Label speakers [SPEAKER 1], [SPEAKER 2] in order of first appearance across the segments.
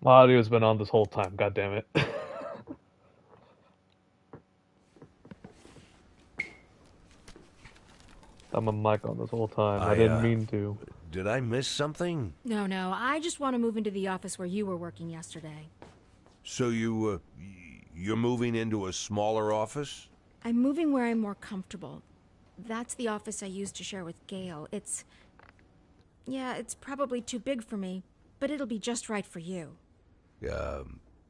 [SPEAKER 1] My audio's been on this whole time, god damn it. I'm a mic on this whole time. I
[SPEAKER 2] I,
[SPEAKER 1] didn't
[SPEAKER 2] uh,
[SPEAKER 1] mean to.
[SPEAKER 2] did I miss something?
[SPEAKER 3] No, I just want to move into the office where you were working yesterday.
[SPEAKER 2] So you're moving into a smaller office?
[SPEAKER 3] I'm moving where I'm more comfortable. That's the office I used to share with Gail. Yeah, it's probably too big for me, but it'll be just right for you.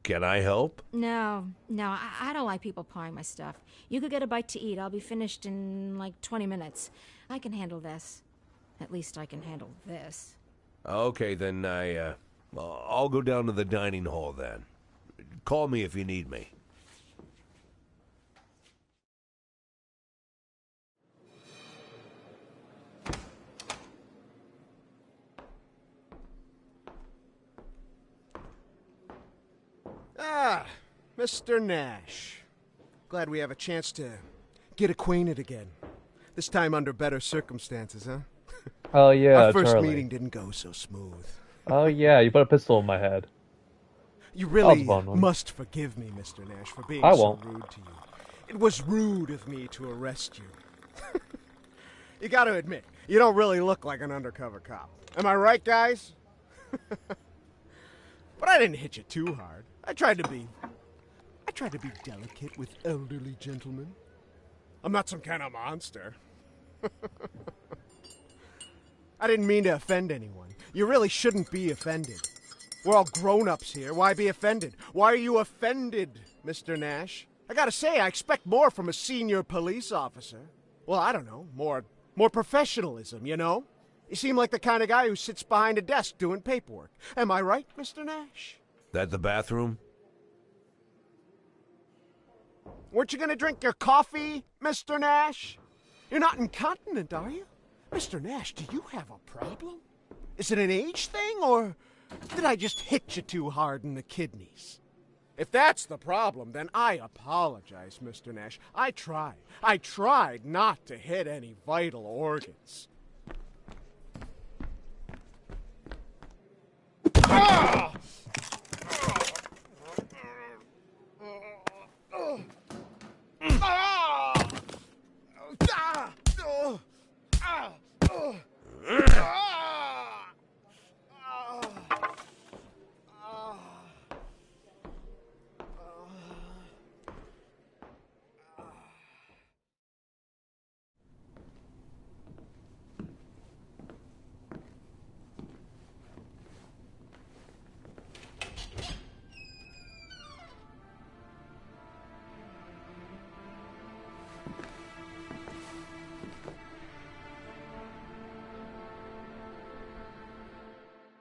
[SPEAKER 2] Can I help?
[SPEAKER 3] No, I don't like people pawing my stuff. You could get a bite to eat. I'll be finished in like 20 minutes. I can handle this. At least I can handle this.
[SPEAKER 2] Okay, then I'll go down to the dining hall then. Call me if you need me.
[SPEAKER 4] Ah, Mr. Nash. Glad we have a chance to get acquainted again. This time under better circumstances, huh?
[SPEAKER 1] Oh yeah,
[SPEAKER 4] Our first
[SPEAKER 1] Charlie.
[SPEAKER 4] meeting didn't go so smooth.
[SPEAKER 1] Oh yeah, you put a pistol in my head.
[SPEAKER 4] You
[SPEAKER 1] That
[SPEAKER 4] really
[SPEAKER 1] was a fun one.
[SPEAKER 4] must forgive me, Mr. Nash, for being
[SPEAKER 1] I
[SPEAKER 4] so
[SPEAKER 1] won't.
[SPEAKER 4] rude to you. It was rude of me to arrest you. You gotta admit, you don't really look like an undercover cop. Am I right, guys? But I didn't hit you too hard. I tried to be delicate with elderly gentlemen. I'm not some kind of monster. I didn't mean to offend anyone. You really shouldn't be offended. We're all grown-ups here. Why be offended? Why are you offended, Mr. Nash? I gotta say, I expect more from a senior police officer. Well, I don't know, more professionalism, you know? You seem like the kind of guy who sits behind a desk doing paperwork. Am I right, Mr. Nash?
[SPEAKER 2] That the bathroom?
[SPEAKER 4] Weren't you gonna drink your coffee, Mr. Nash? You're not incontinent, are you? Mr. Nash, do you have a problem? Is it an age thing, or did I just hit you too hard in the kidneys? If that's the problem, then I apologize, Mr. Nash. I tried not to hit any vital organs. Ah!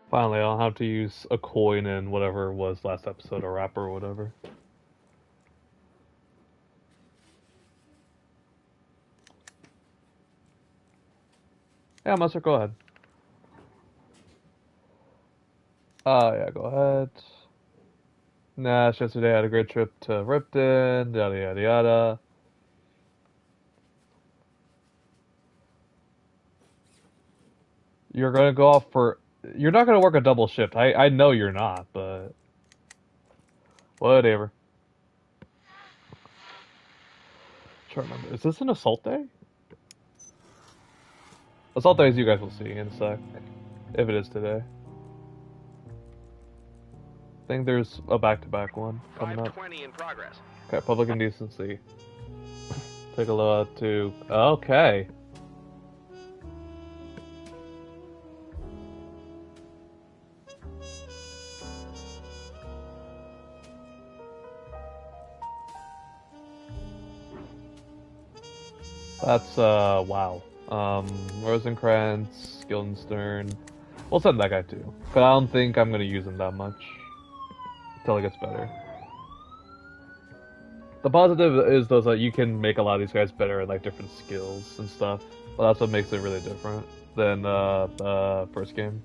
[SPEAKER 1] Finally, I'll have to use a coin in whatever was last episode, a wrapper or whatever. Yeah, Mustard, go ahead. Yeah, go ahead. Nash, yesterday I had a great trip to Ripton, yada yada yada. You're gonna go off for. You're not gonna work a double shift. I know you're not, but. Whatever. Trying to remember. Is this an assault day? Assault days you guys will see in a sec. If it is today. I think there's a back-to-back one coming up.
[SPEAKER 5] 520 in progress.
[SPEAKER 1] Okay, public indecency. Take a look to. Okay. That's wow. Rosencrantz, Guildenstern. We'll send that guy too. But I don't think I'm gonna use him that much. Until it gets better. The positive is though that you can make a lot of these guys better at like different skills and stuff. Well, that's what makes it really different than first game.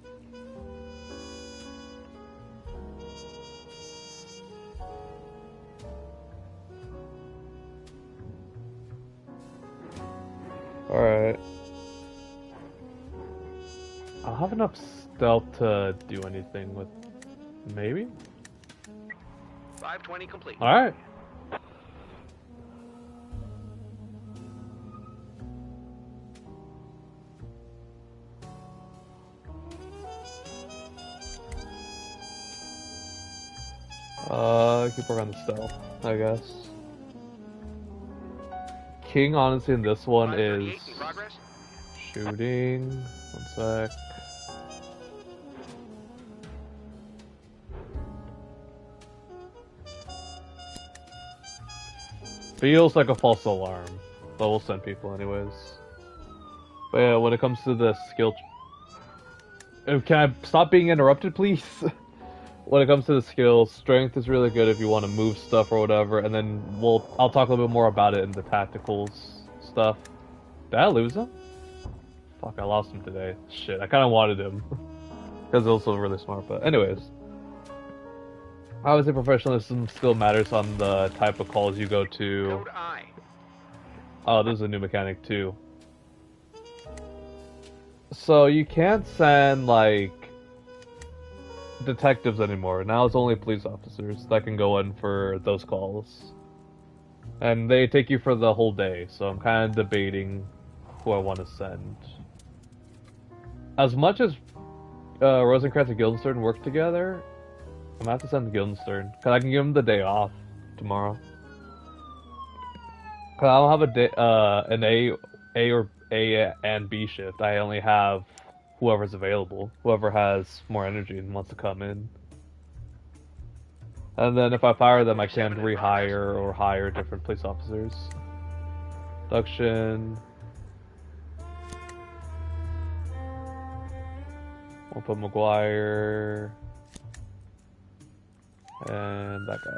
[SPEAKER 1] Alright. I'll have enough stealth to do anything with... Maybe?
[SPEAKER 5] 520 complete.
[SPEAKER 1] All right. Keep working on the stealth, I guess. King, honestly, in this one is
[SPEAKER 5] 538 in progress.
[SPEAKER 1] shooting. One sec. Feels like a false alarm, but we'll send people anyways. But yeah, when it comes to the skill, can I stop being interrupted, please? When it comes to the skills, strength is really good if you want to move stuff or whatever, and then I'll talk a little bit more about it in the tacticals stuff. Did I lose him? Fuck, I lost him today. Shit, I kind of wanted him. Because he's also really smart, but anyways. Obviously, professionalism still matters on the type of calls you go to.
[SPEAKER 5] Code I.
[SPEAKER 1] Oh, this is a new mechanic too. So you can't send, like, detectives anymore. Now it's only police officers that can go in for those calls. And they take you for the whole day, so I'm kind of debating who I want to send. As much as Rosencrantz and Guildenstern work together, I'm gonna have to send Guildenstern, because I can give him the day off tomorrow. Because I don't have a day, an A and B shift. I only have whoever's available, whoever has more energy and wants to come in. And then if I fire them, I can rehire or hire different police officers. Induction. We'll put McGuire and that guy.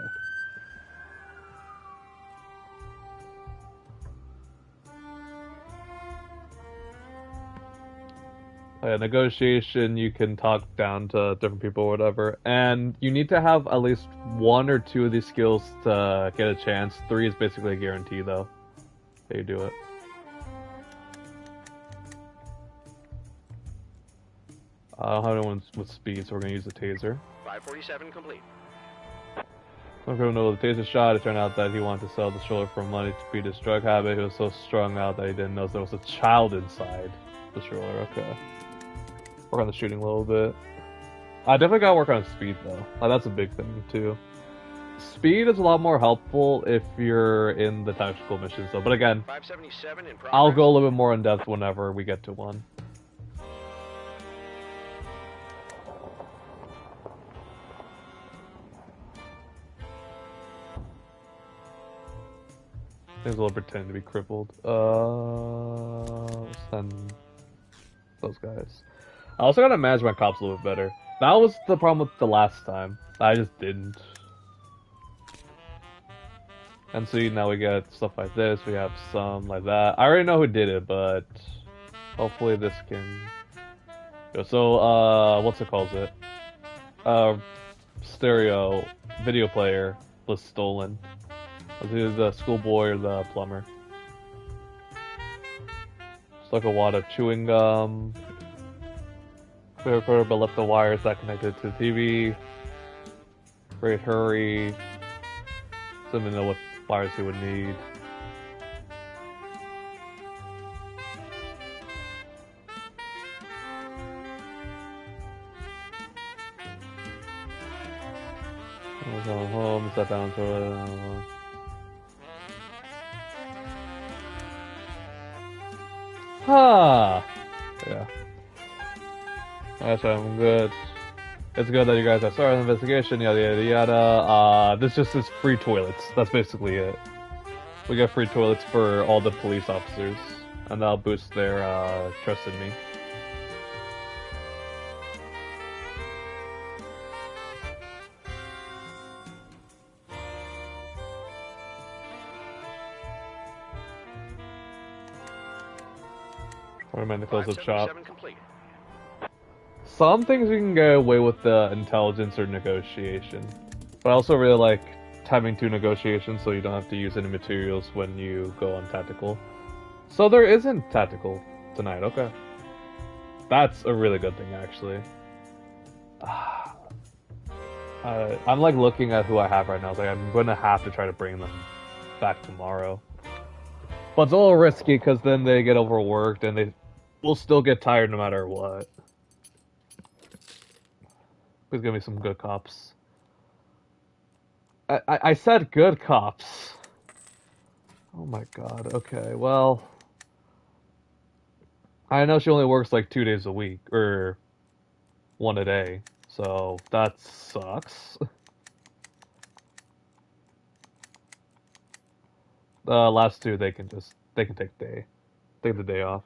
[SPEAKER 1] Negotiation, you can talk down to different people or whatever, and you need to have at least one or two of these skills to get a chance. 3 is basically a guarantee, though, that you do it. I don't have anyone with speed, so we're gonna use the taser.
[SPEAKER 5] 547 complete.
[SPEAKER 1] Some people know the taser shot. It turned out that he wanted to sell the stroller for money to beat his drug habit. He was so strung out that he didn't know there was a child inside the stroller. Okay. Work on the shooting a little bit. I definitely gotta work on speed though. That's a big thing too. Speed is a lot more helpful if you're in the tactical missions though. But again,
[SPEAKER 5] 577 in progress.
[SPEAKER 1] I'll go a little bit more in depth whenever we get to one. Things will pretend to be crippled. Send those guys. I also gotta manage my cops a little bit better. That was the problem with the last time. I just didn't. And see, now we get stuff like this. We have some like that. I already know who did it, but hopefully this can. So, what's it called? Stereo video player was stolen. It was either the schoolboy or the plumber. Stuck a wad of chewing gum. Clear recorder, but left the wires that connected to the TV. Great hurry. So didn't know what wires he would need. I was on home, sat down to it. Yeah. That's right, I'm good. It's good that you guys have started an investigation, yada yada yada. This just is free toilets. That's basically it. We get free toilets for all the police officers, and that'll boost their trust in me. Or meant to close up shop.
[SPEAKER 5] 577 complete.
[SPEAKER 1] Some things you can get away with the intelligence or negotiation, but I also really like having 2 negotiations so you don't have to use any materials when you go on tactical. So there isn't tactical tonight, okay. That's a really good thing, actually. I'm like looking at who I have right now. It's like I'm gonna have to try to bring them back tomorrow. But it's a little risky because then they get overworked and they will still get tired no matter what. Please give me some good cops. I said good cops. Oh my god. Okay, well, I know she only works like 2 days a week or one a day, so that sucks. The last two they can take the day off.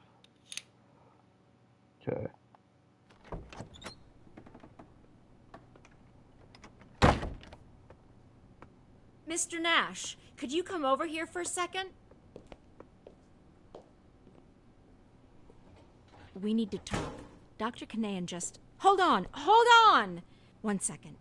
[SPEAKER 1] Okay.
[SPEAKER 3] Mr. Nash, could you come over here for a second? We need to talk. Dr. Kanayan just... Hold on! 1 second.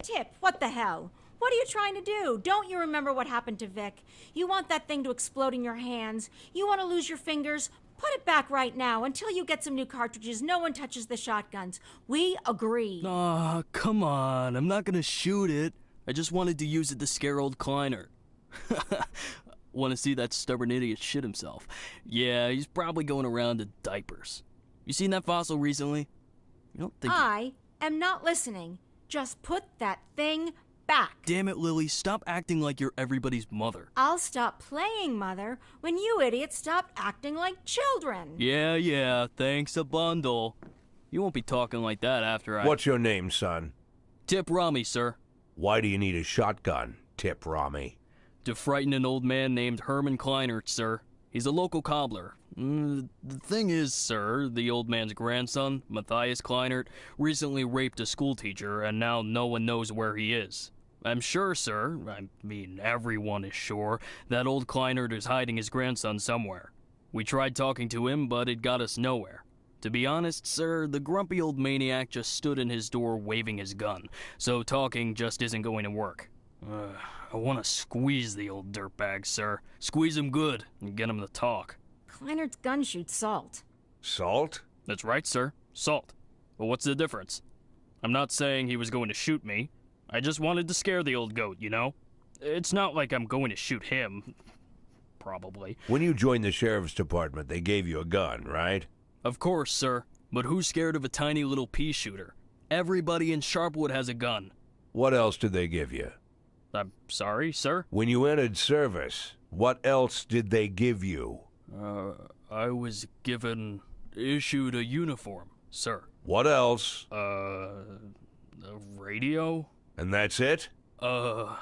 [SPEAKER 3] Tip, what the hell? What are you trying to do? Don't you remember what happened to Vic? You want that thing to explode in your hands. You want to lose your fingers. Put it back right now. Until you get some new cartridges, no one touches the shotguns. We agree.
[SPEAKER 6] Aw, come on. I'm not gonna shoot it. I just wanted to use it to scare old Kleiner. Want to see that stubborn idiot shit himself. Yeah, he's probably going around in diapers. You seen that fossil recently? You don't think...
[SPEAKER 3] I am not listening. Just put that thing back.
[SPEAKER 6] Damn it, Lily. Stop acting like you're everybody's mother.
[SPEAKER 3] I'll stop playing mother when you idiots stop acting like children.
[SPEAKER 6] Yeah, thanks a bundle. You won't be talking like that after I...
[SPEAKER 2] What's your name, son?
[SPEAKER 6] Tip Rami, sir.
[SPEAKER 2] Why do you need a shotgun, Tip Rami?
[SPEAKER 6] To frighten an old man named Herman Kleinert, sir. He's a local cobbler. The thing is, sir, the old man's grandson, Matthias Kleinert, recently raped a schoolteacher, and now no one knows where he is. I'm sure, sir, I mean everyone is sure, that old Kleinert is hiding his grandson somewhere. We tried talking to him, but it got us nowhere. To be honest, sir, the grumpy old maniac just stood in his door waving his gun, so talking just isn't going to work. I want to squeeze the old dirtbag, sir. Squeeze him good and get him to talk.
[SPEAKER 3] Kleinert's gun shoots salt.
[SPEAKER 2] Salt?
[SPEAKER 6] That's right, sir. Salt. But what's the difference? I'm not saying he was going to shoot me. I just wanted to scare the old goat, you know? It's not like I'm going to shoot him. Probably.
[SPEAKER 2] When you joined the sheriff's department, they gave you a gun, right?
[SPEAKER 6] Of course, sir. But who's scared of a tiny little pea shooter? Everybody in Sharpwood has a gun.
[SPEAKER 2] What else did they give you?
[SPEAKER 6] I'm sorry, sir?
[SPEAKER 2] When you entered service, what else did they give you?
[SPEAKER 6] I was issued a uniform, sir.
[SPEAKER 2] What else?
[SPEAKER 6] A radio?
[SPEAKER 2] And that's it?
[SPEAKER 6] And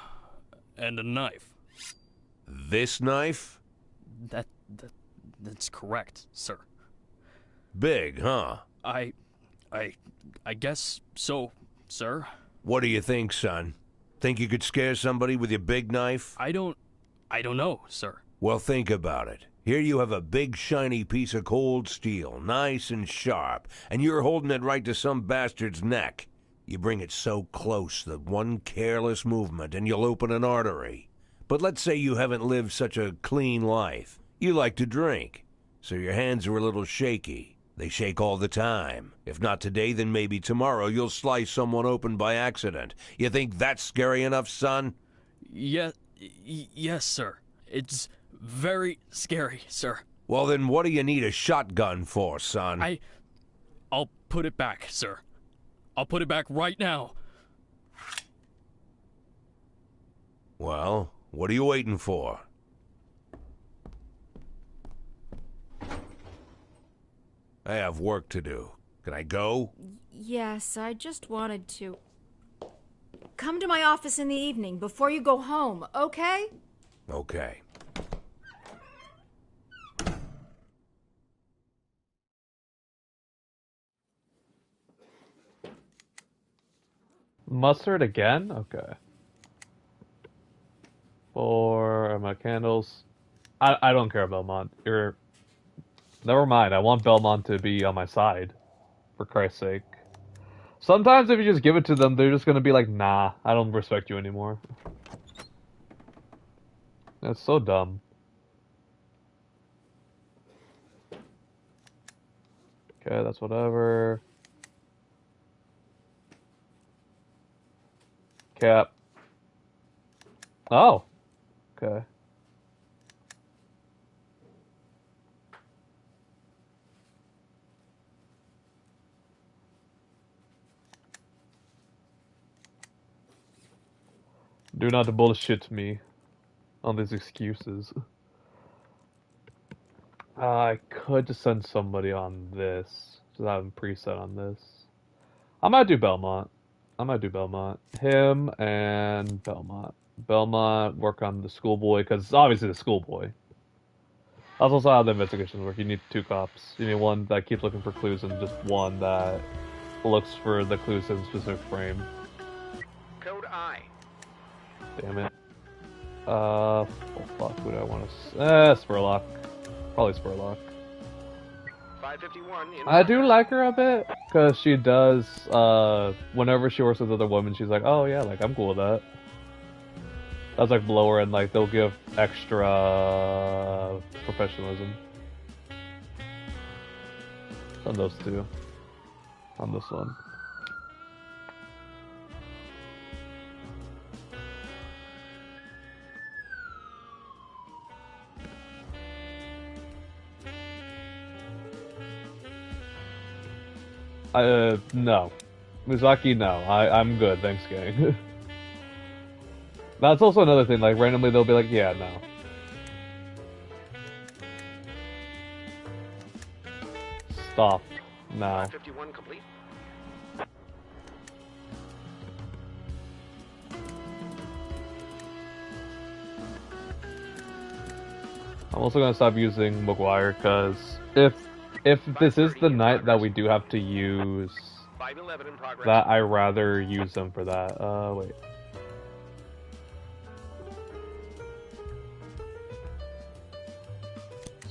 [SPEAKER 6] a knife.
[SPEAKER 2] This knife?
[SPEAKER 6] That's correct, sir.
[SPEAKER 2] Big, huh?
[SPEAKER 6] I guess so, sir.
[SPEAKER 2] What do you think, son? Think you could scare somebody with your big knife?
[SPEAKER 6] I don't know, sir.
[SPEAKER 2] Well, think about it. Here you have a big shiny piece of cold steel, nice and sharp, and you're holding it right to some bastard's neck. You bring it so close that one careless movement and you'll open an artery. But let's say you haven't lived such a clean life. You like to drink, so your hands are a little shaky. They shake all the time. If not today, then maybe tomorrow you'll slice someone open by accident. You think that's scary enough, son?
[SPEAKER 6] Yes, sir. It's very scary, sir.
[SPEAKER 2] Well, then what do you need a shotgun for, son?
[SPEAKER 6] I'll put it back, sir. I'll put it back right now.
[SPEAKER 2] Well, what are you waiting for? I have work to do. Can I go?
[SPEAKER 3] Yes, I just wanted to... Come to my office in the evening before you go home, okay?
[SPEAKER 2] Okay.
[SPEAKER 1] Mustard again? Okay. 4 my candles. I don't care, Belmont. Never mind. I want Belmont to be on my side. For Christ's sake. Sometimes if you just give it to them, they're just gonna be like, nah, I don't respect you anymore. That's so dumb. Okay, that's whatever. Cap. Oh. Okay. Do not bullshit me on these excuses. I could just send somebody on this. Just have them preset on this. I might do Belmont. Him and Belmont. Belmont work on the schoolboy, because obviously the schoolboy. That's also how the investigations work. You need two cops. You need one that keeps looking for clues and just one that looks for the clues in a specific frame.
[SPEAKER 5] Code I.
[SPEAKER 1] Damn it. Oh fuck, who do I want to... Spurlock. Probably Spurlock.
[SPEAKER 5] 551 in
[SPEAKER 1] I do like her a bit, because she does, whenever she works with other women, she's like, oh yeah, like, I'm cool with that. That's like blower, and like, they'll give extra professionalism. On those two. On this one. No. Mizaki, no. I'm good, thanks, gang. That's also another thing, like, randomly they'll be like, yeah, no. Stop. Now.
[SPEAKER 5] 551 complete.
[SPEAKER 1] I'm also gonna stop using McGuire, because if this is the night that we do have to use
[SPEAKER 5] 511 in progress.
[SPEAKER 1] that, I rather use them for that. Wait.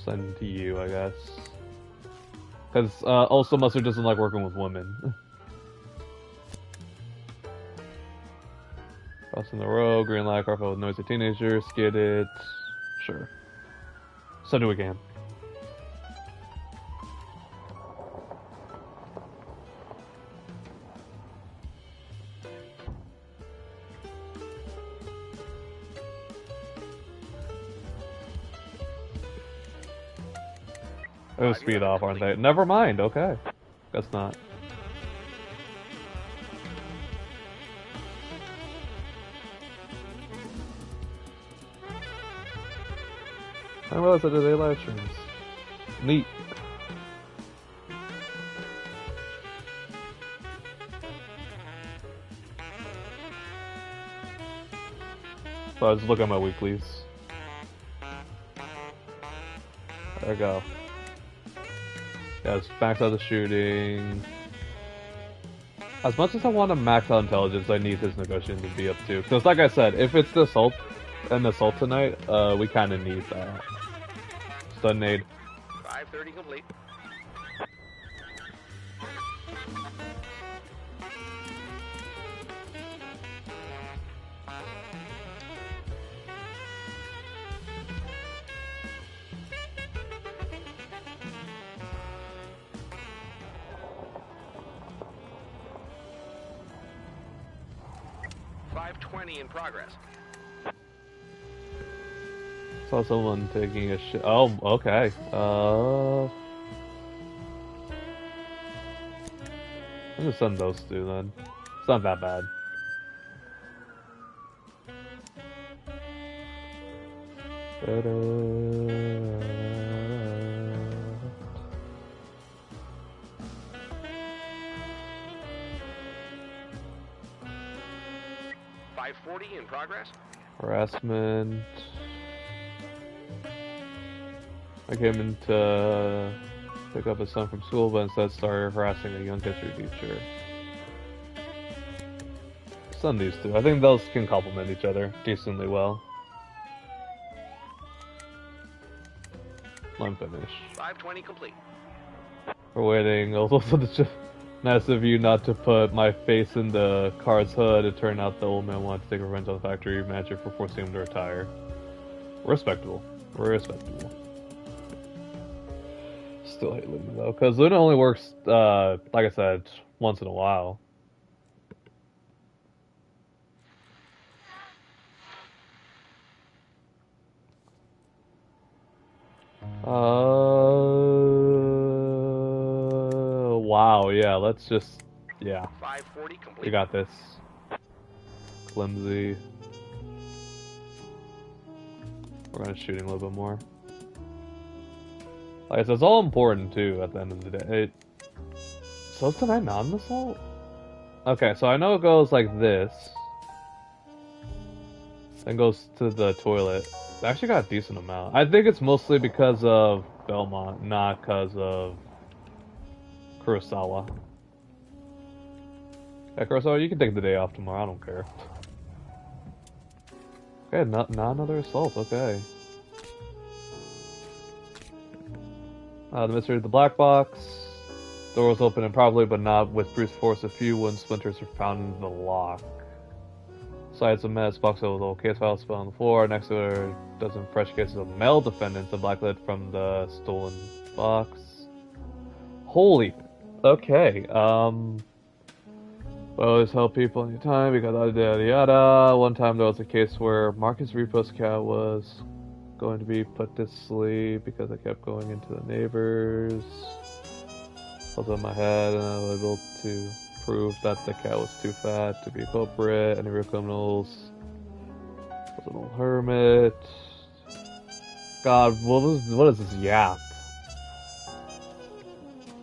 [SPEAKER 1] Send to you, I guess. Because also Mustard doesn't like working with women. Crossing the road, green light, car filled with noisy teenagers, skid it. Sure. So do again. Oh, speed off, aren't they? Never mind, okay. Guess not. I realized I did 8 live streams. Neat. So I was looking at my weeklies. There we go. Yeah, it's max out the shooting. As much as I want to max out intelligence, I need his negotiating to be up too. Because like I said, if it's the assault tonight, we kind of need that. Stun nade.
[SPEAKER 5] 530 complete. In progress.
[SPEAKER 1] Saw someone taking a shit. Oh, okay. I'm gonna send those two then. It's not that bad.
[SPEAKER 5] In progress.
[SPEAKER 1] Harassment. I came in to pick up his son from school, but instead started harassing a young history teacher. Send these two. I think those can complement each other decently well. Let him finish.
[SPEAKER 5] 520 complete.
[SPEAKER 1] We're waiting. Also, nice of you not to put my face in the car's hood. It turned out the old man wanted to take revenge on the factory manager for forcing him to retire. Respectable. Respectable. Still hate Luna though, because Luna only works, like I said, once in a while. Wow, yeah, let's just, yeah,
[SPEAKER 5] 540 complete.
[SPEAKER 1] we got this. Flimsy. We're gonna shooting a little bit more. Like I said, it's all important too at the end of the day. So is tonight not an assault? Okay, so I know it goes like this. Then goes to the toilet. I actually got a decent amount. I think it's mostly because of Belmont, not because of Kurosawa. Yeah, Kurosawa, you can take the day off tomorrow, I don't care. Okay, not another assault, okay. The mystery of the black box. Door was open and probably, but not with brute force. A few wooden splinters were found in the lock. Sides a mess, box with old case files spilled on the floor. Next to it are a dozen fresh cases of male defendants, a blacklit from the stolen box. Holy, okay. Always help people anytime because yada yada yada. One time there was a case where Marcus Repo's cat was going to be put to sleep because I kept going into the neighbors. I was on my head and I was able to prove that the cat was too fat to be a culprit. Any real criminals was an old hermit. God, what is this yap?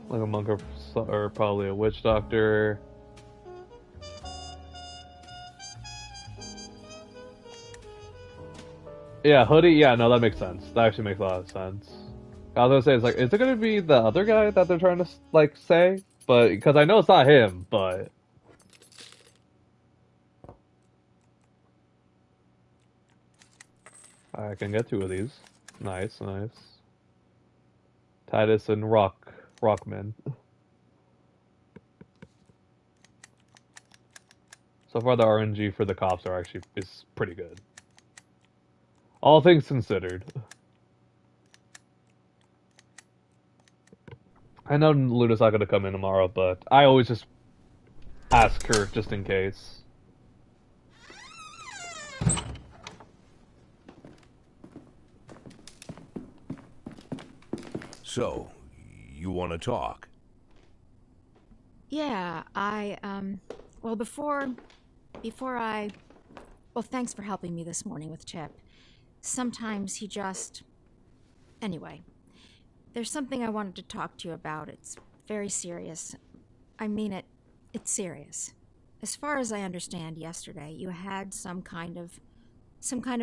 [SPEAKER 1] Like a monk or probably a witch doctor. Yeah, hoodie. Yeah, no, that makes sense. That actually makes a lot of sense. I was gonna say, it's like, is it gonna be the other guy that they're trying to like say? But because I know it's not him, but I can get 2 of these. Nice, nice. Titus and Rockman. So far, the RNG for the cops is pretty good. All things considered. I know Luna's not gonna come in tomorrow, but I always just ask her just in case.
[SPEAKER 2] So, you want to talk?
[SPEAKER 3] Yeah, well, before well, thanks for helping me this morning with Chip. Sometimes he just... Anyway, there's something I wanted to talk to you about. It's very serious. I mean it, it's serious. As far as I understand, yesterday you had some kind of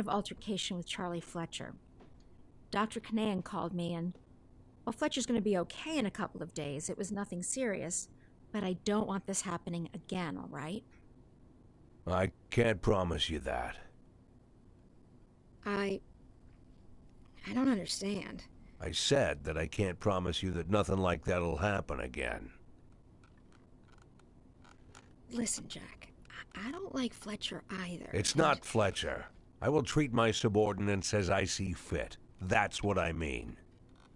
[SPEAKER 3] altercation with Charlie Fletcher. Dr. Kanayan called me and, well, Fletcher's going to be okay in a couple of days. It was nothing serious, but I don't want this happening again, all right?
[SPEAKER 2] I can't promise you that.
[SPEAKER 3] I don't understand.
[SPEAKER 2] I said that I can't promise you that nothing like that'll happen again.
[SPEAKER 3] Listen, Jack, I don't like Fletcher either.
[SPEAKER 2] It's not Fletcher. I will treat my subordinates as I see fit. That's what I mean.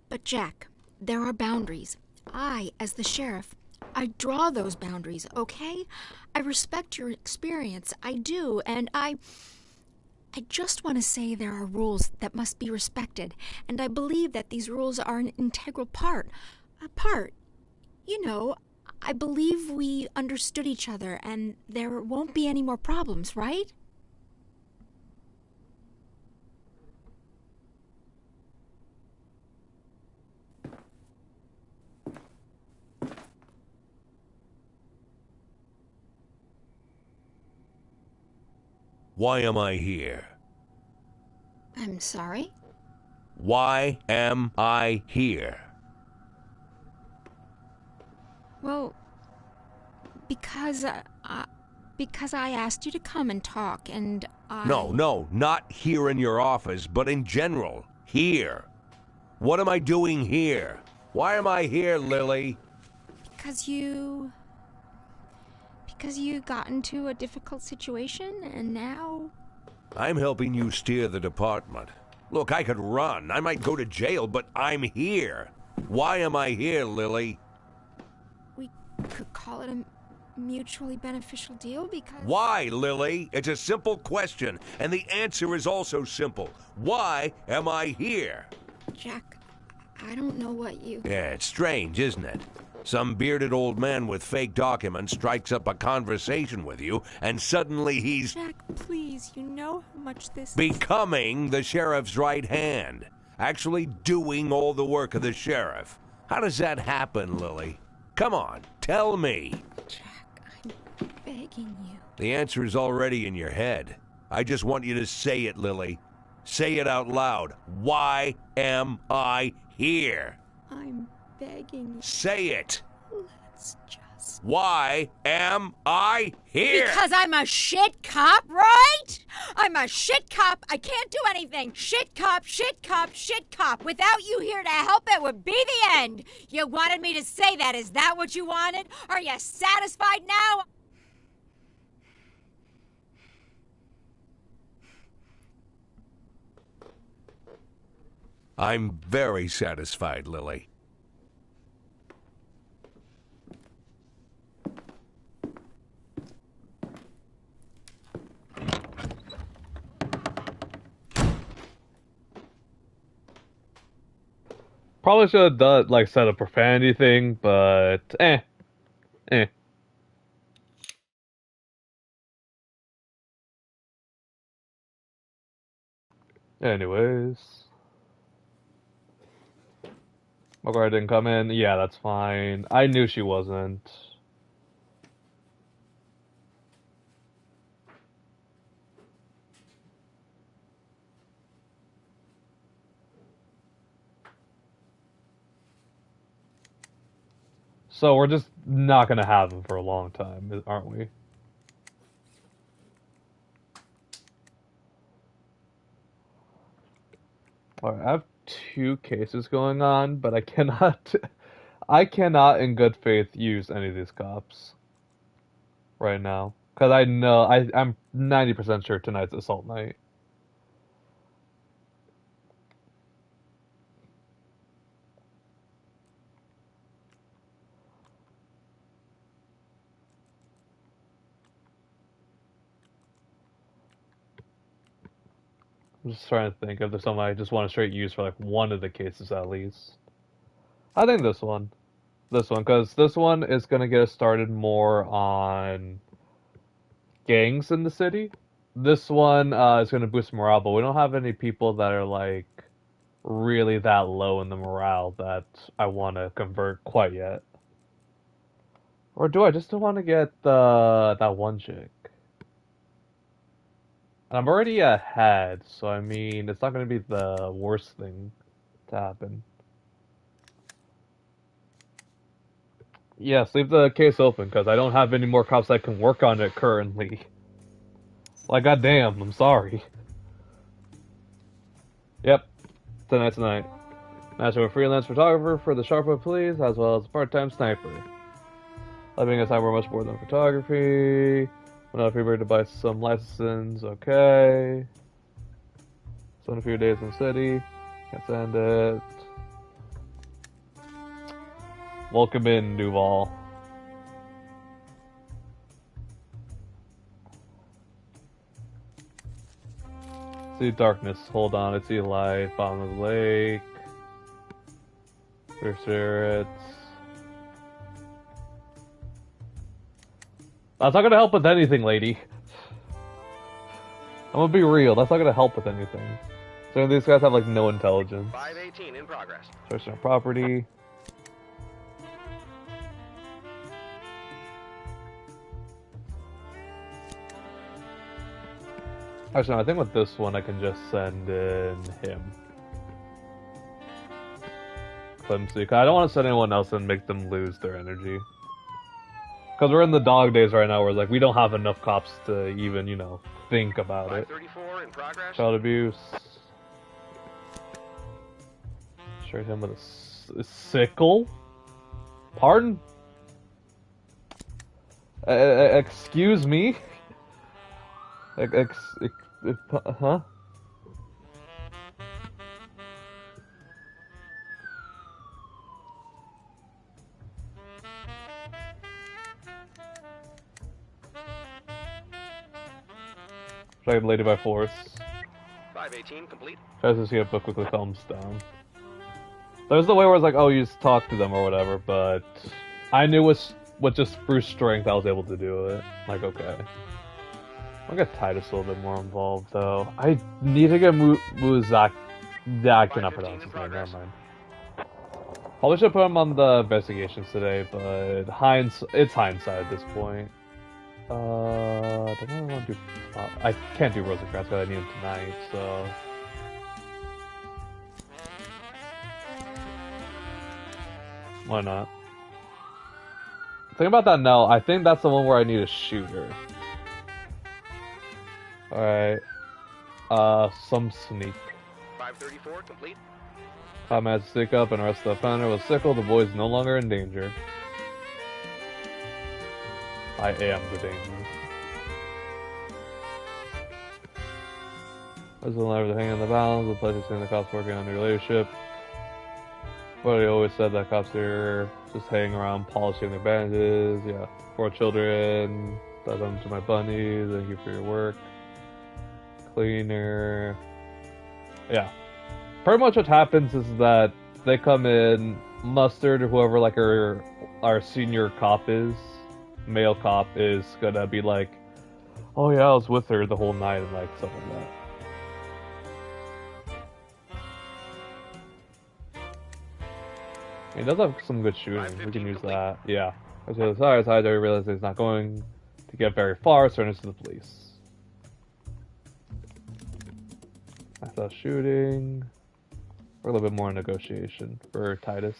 [SPEAKER 3] But Jack, there are boundaries. I, as the sheriff, I draw those boundaries, okay? I respect your experience, I do, and I just want to say there are rules that must be respected, and I believe that these rules are an integral part. You know, I believe we understood each other, and there won't be any more problems, right?
[SPEAKER 2] Why am I here?
[SPEAKER 3] I'm sorry?
[SPEAKER 2] Why am I here?
[SPEAKER 3] Well, because I asked you to come and talk, and I...
[SPEAKER 2] No, not here in your office, but in general. Here. What am I doing here? Why am I here, Lily?
[SPEAKER 3] Because you got into a difficult situation, and now...
[SPEAKER 2] I'm helping you steer the department. Look, I could run. I might go to jail, but I'm here. Why am I here, Lily?
[SPEAKER 3] We could call it a mutually beneficial deal because...
[SPEAKER 2] Why, Lily? It's a simple question, and the answer is also simple. Why am I here?
[SPEAKER 3] Jack, I don't know what you...
[SPEAKER 2] Yeah, it's strange, isn't it? Some bearded old man with fake documents strikes up a conversation with you, and suddenly he's
[SPEAKER 3] Jack, please, you know how much this...
[SPEAKER 2] becoming the sheriff's right hand. Actually doing all the work of the sheriff. How does that happen, Lily? Come on, tell me.
[SPEAKER 3] Jack, I'm begging you.
[SPEAKER 2] The answer is already in your head. I just want you to say it, Lily. Say it out loud. Why am I here?
[SPEAKER 3] I'm begging you.
[SPEAKER 2] Say it.
[SPEAKER 3] Let's just...
[SPEAKER 2] Why am I here?
[SPEAKER 3] Because I'm a shit cop, right? I'm a shit cop. I can't do anything. Shit cop, shit cop, shit cop. Without you here to help, it would be the end. You wanted me to say that. Is that what you wanted? Are you satisfied now?
[SPEAKER 2] I'm very satisfied, Lily.
[SPEAKER 1] Probably should have done, like, said a profanity thing, but eh. Anyways. McGuire didn't come in. Yeah, that's fine. I knew she wasn't. So we're just not gonna have him for a long time, aren't we? Alright, I have 2 cases going on, but I cannot in good faith use any of these cops right now. Because I know, I'm 90% sure tonight's assault night. I'm just trying to think if there's something I just want to straight use for like one of the cases at least. I think this one. Because this one is going to get us started more on gangs in the city. This one is going to boost morale, but we don't have any people that are like really that low in the morale that I want to convert quite yet. Or do I just want to get that one chick? I'm already ahead, so I mean, it's not going to be the worst thing to happen. Yes, leave the case open, because I don't have any more cops that can work on it currently. Like, goddamn, I'm sorry. Yep, tonight. Matching a freelance photographer for the Sharpa Police, as well as a part-time sniper. Living aside, we're much more than photography. We're not free to buy some licenses, okay. Spend a few days in the city. Can't send it. Welcome in, Duval. See darkness. Hold on, I see light. Bottom of the lake. Clear spirits. That's not gonna help with anything, lady. I'm gonna be real, that's not gonna help with anything. So these guys have like no intelligence.
[SPEAKER 5] 518 in progress.
[SPEAKER 1] Personal property. Actually, no, I think with this one I can just send in him. Clemsy, because I don't want to send anyone else and make them lose their energy. Because we're in the dog days right now where like we don't have enough cops to even, you know, think about it.
[SPEAKER 5] 534 in progress.
[SPEAKER 1] Child abuse. Straight him with a sickle? Pardon? Excuse me? Huh? Try Lady by Force.
[SPEAKER 5] 518 complete.
[SPEAKER 1] Tries to see if it quickly calms down. There's the way where it's like, oh, you just talk to them or whatever, but I knew with just brute strength I was able to do it. Like, okay. I'll get Titus a little bit more involved, though. I need to get Muzak. Yeah, I cannot pronounce his name, never mind. Probably should put him on the investigations today, but it's hindsight at this point. Don't really want to do... I can't do Rosencrantz because I need him tonight, so... Why not? Think about that now. I think that's the one where I need a shooter. Alright. Some sneak.
[SPEAKER 5] 534 complete.
[SPEAKER 1] I managed to stick up and arrest the offender with sickle. The boy is no longer in danger. I am the danger. As the lives are hanging in the balance, the pleasure seeing the cops working on the relationship. But he always said that cops are just hanging around polishing their bandages. Yeah. 4 children. That's them to my bunnies. Thank you for your work. Cleaner. Yeah. Pretty much what happens is that they come in, Mustard or whoever like our senior cop is, male cop is gonna be like, oh yeah, I was with her the whole night and like stuff like that. He does have some good shooting. We can use that. Yeah. So sorry, I realized he's not going to get very far, so turns to the police. I saw shooting. Or a little bit more negotiation for Titus.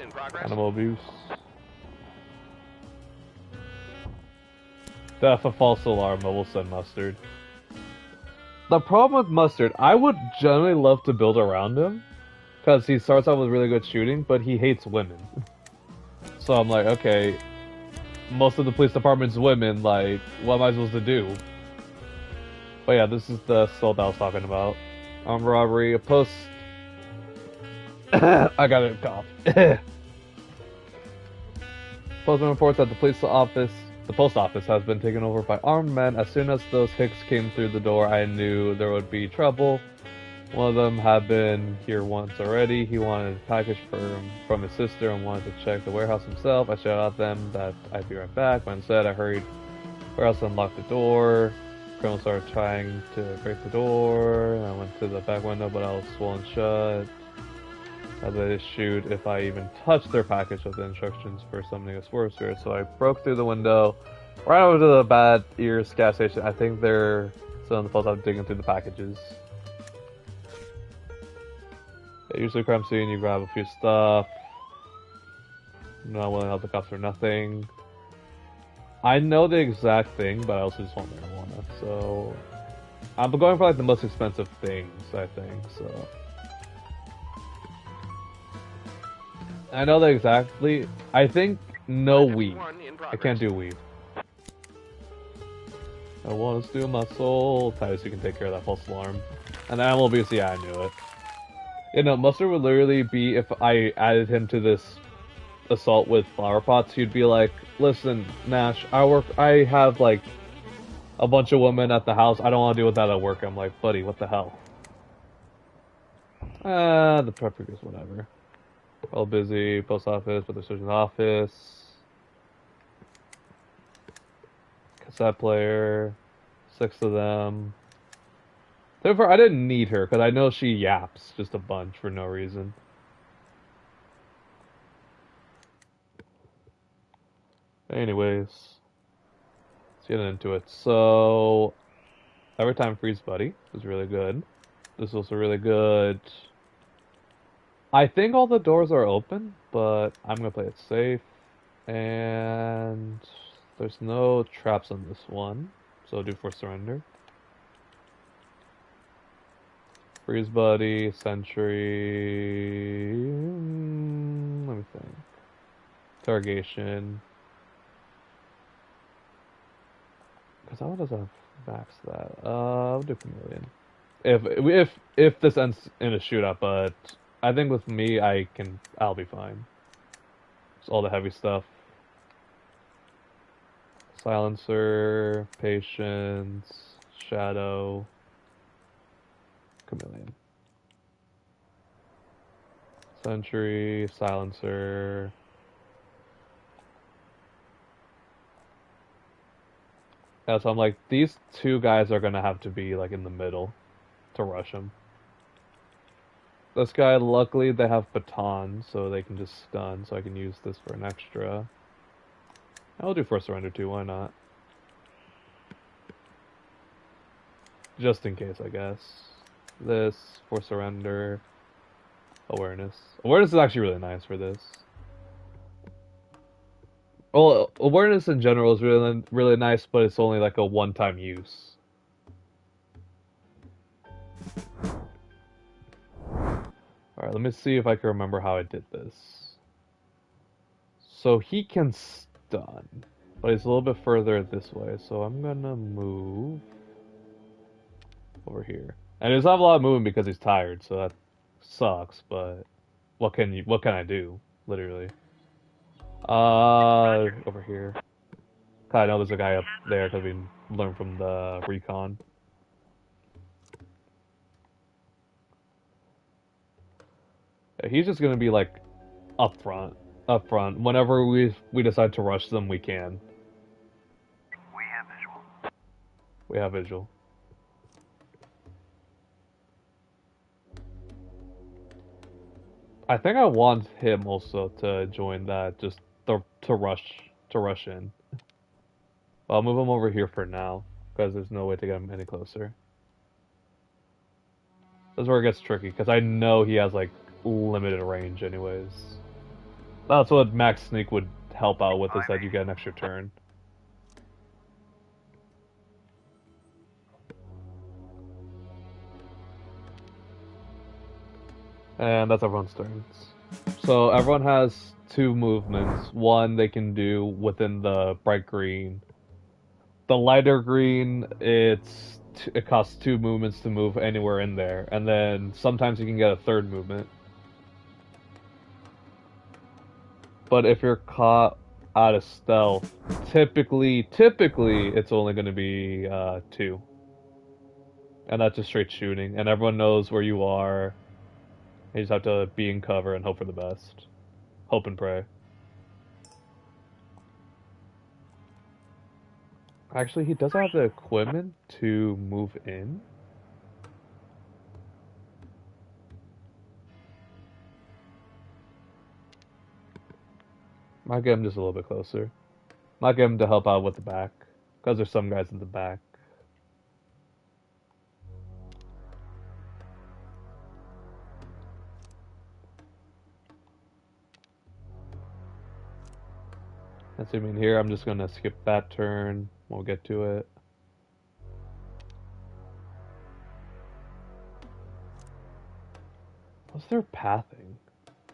[SPEAKER 5] In progress.
[SPEAKER 1] Animal abuse. Death of false alarm, I will send Mustard. The problem with Mustard, I would generally love to build around him. Because he starts out with really good shooting, but he hates women. So I'm like, okay, most of the police department's women, like, what am I supposed to do? But yeah, this is the assault I was talking about. Armed robbery, a post... I got a cough. Postman reports that the post office has been taken over by armed men. As soon as those hicks came through the door, I knew there would be trouble. One of them had been here once already. He wanted a package from his sister and wanted to check the warehouse himself. I shouted at them that I'd be right back. When said, I hurried warehouse and unlocked the door. Criminals started trying to break the door. I went to the back window, but I was swollen shut. As they shoot if I even touch their package with the instructions for summoning a sorcerer. So I broke through the window, right over to the Bad Ears gas station. I think they're still in the post office digging through the packages. Yeah, usually crime scene, you grab a few stuff. I'm not willing to help the cops for nothing. I know the exact thing, but I also just want marijuana. So I'm going for like the most expensive things, I think. So. I know that exactly. I think no weave. I can't do weave. I want to steal my soul. Titus, you can take care of that false alarm. And animal abuse, yeah, I knew it. You know, Mustard would literally be, if I added him to this assault with flower pots, he'd be like, listen, Nash, I have like a bunch of women at the house. I don't want to deal with that at work. I'm like, buddy, what the hell? The prep is whatever. All busy, post office, but they're switching office. Cassette player, 6 of them. Therefore, I didn't need her, because I know she yaps just a bunch for no reason. Anyways, let's get into it. So, Every Time Freeze Buddy is really good. This is also really good. I think all the doors are open, but I'm gonna play it safe. And there's no traps on this one, so do for surrender. Freeze Buddy, Sentry. Let me think. Interrogation. Because how does have max that? I'll do Chameleon. if this ends in a shootout, but I think with me, I'll be fine. It's all the heavy stuff. Silencer, Patience, Shadow, Chameleon. Sentry, Silencer. Yeah, so I'm like, these two guys are gonna have to be like in the middle to rush him. This guy, luckily, they have batons, so they can just stun, so I can use this for an extra. I'll do Force Surrender too, why not? Just in case, I guess. This, Force Surrender, Awareness. Awareness is actually really nice for this. Well, Awareness in general is really, really nice, but it's only like a one-time use. Alright, let me see if I can remember how I did this. So he can stun, but he's a little bit further this way, so I'm gonna move over here. And he doesn't have a lot of movement because he's tired, so that sucks, but what can I do? Literally. Over here. I know there's a guy up there because we learned from the recon. Yeah, he's just gonna be like up front. Whenever we decide to rush them, we can.
[SPEAKER 5] We have visual.
[SPEAKER 1] We have visual. I think I want him also to join that, just to rush in. I'll move him over here for now, because there's no way to get him any closer. This is where it gets tricky, because I know he has like limited range anyways. That's what Max Sneak would help out with, is that you get an extra turn. And that's everyone's turns. So everyone has two movements. One they can do within the bright green. The lighter green, it costs 2 movements to move anywhere in there, and then sometimes you can get a third movement. But if you're caught out of stealth, typically it's only going to be 2. And that's just straight shooting, and everyone knows where you are. You just have to be in cover and hope for the best. Hope and pray. Actually, he does have the equipment to move in. Might get him just a little bit closer. Might get him to help out with the back, because there's some guys in the back. Assuming here, I'm just gonna skip that turn. We'll get to it. What's their pathing?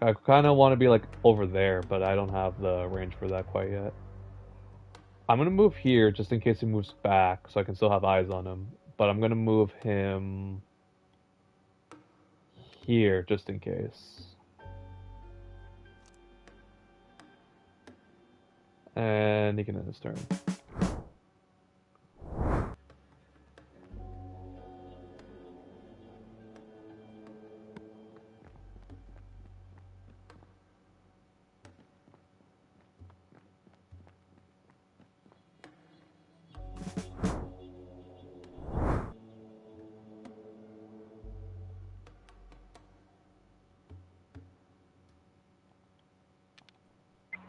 [SPEAKER 1] I kind of want to be like over there, but I don't have the range for that quite yet. I'm gonna move here just in case he moves back, so I can still have eyes on him. But I'm gonna move him here just in case. And he can end his turn.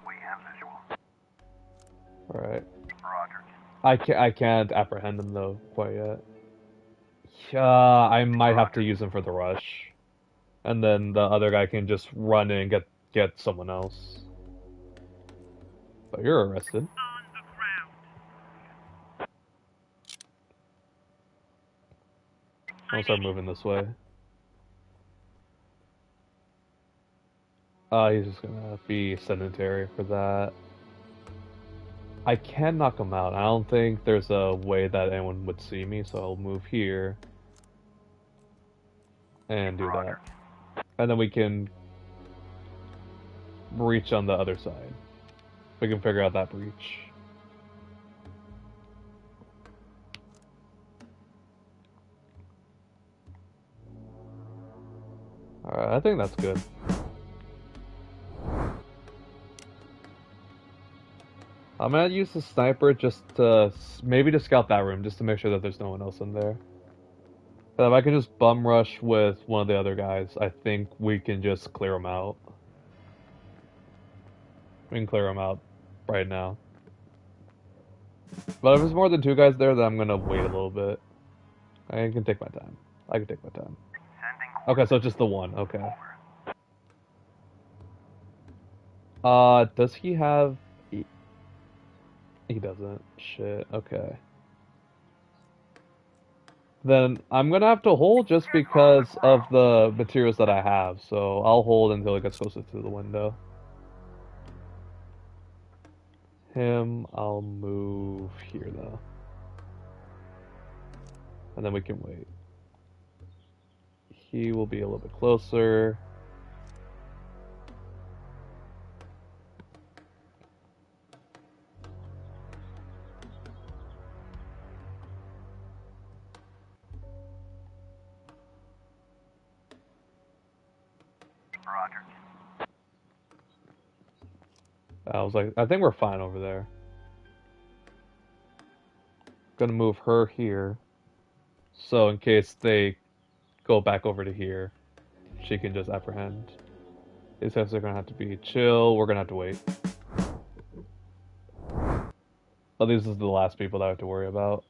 [SPEAKER 5] We have visual.
[SPEAKER 1] Alright.
[SPEAKER 5] Roger.
[SPEAKER 1] I can't apprehend him though quite yet. I might have to use him for the rush. And then the other guy can just run in and get someone else. But you're arrested. I'll start moving this way. He's just gonna be sedentary for that. I can knock him out. I don't think there's a way that anyone would see me, so I'll move here. and do that. And then we can breach on the other side. We can figure out that breach. Alright, I think that's good. I'm gonna use the sniper just to maybe to scout that room, just to make sure that there's no one else in there. But if I can just bum rush with one of the other guys, I think we can just clear them out. We can clear them out right now. But if there's more than 2 guys there, then I'm gonna wait a little bit. I can take my time. I can take my time. Okay, so it's just the one. Okay. Does he have... He doesn't. Shit. Okay. Then I'm gonna have to hold just because of the materials that I have. So I'll hold until it gets closer to the window. Him, I'll move here though. And then we can wait. He will be a little bit closer.
[SPEAKER 5] Roger.
[SPEAKER 1] I was like, I think we're fine over there. Gonna move her here. So in case they go back over to here, she can just apprehend. These guys are gonna have to be chill. We're gonna have to wait. Oh, these are the last people that I have to worry about.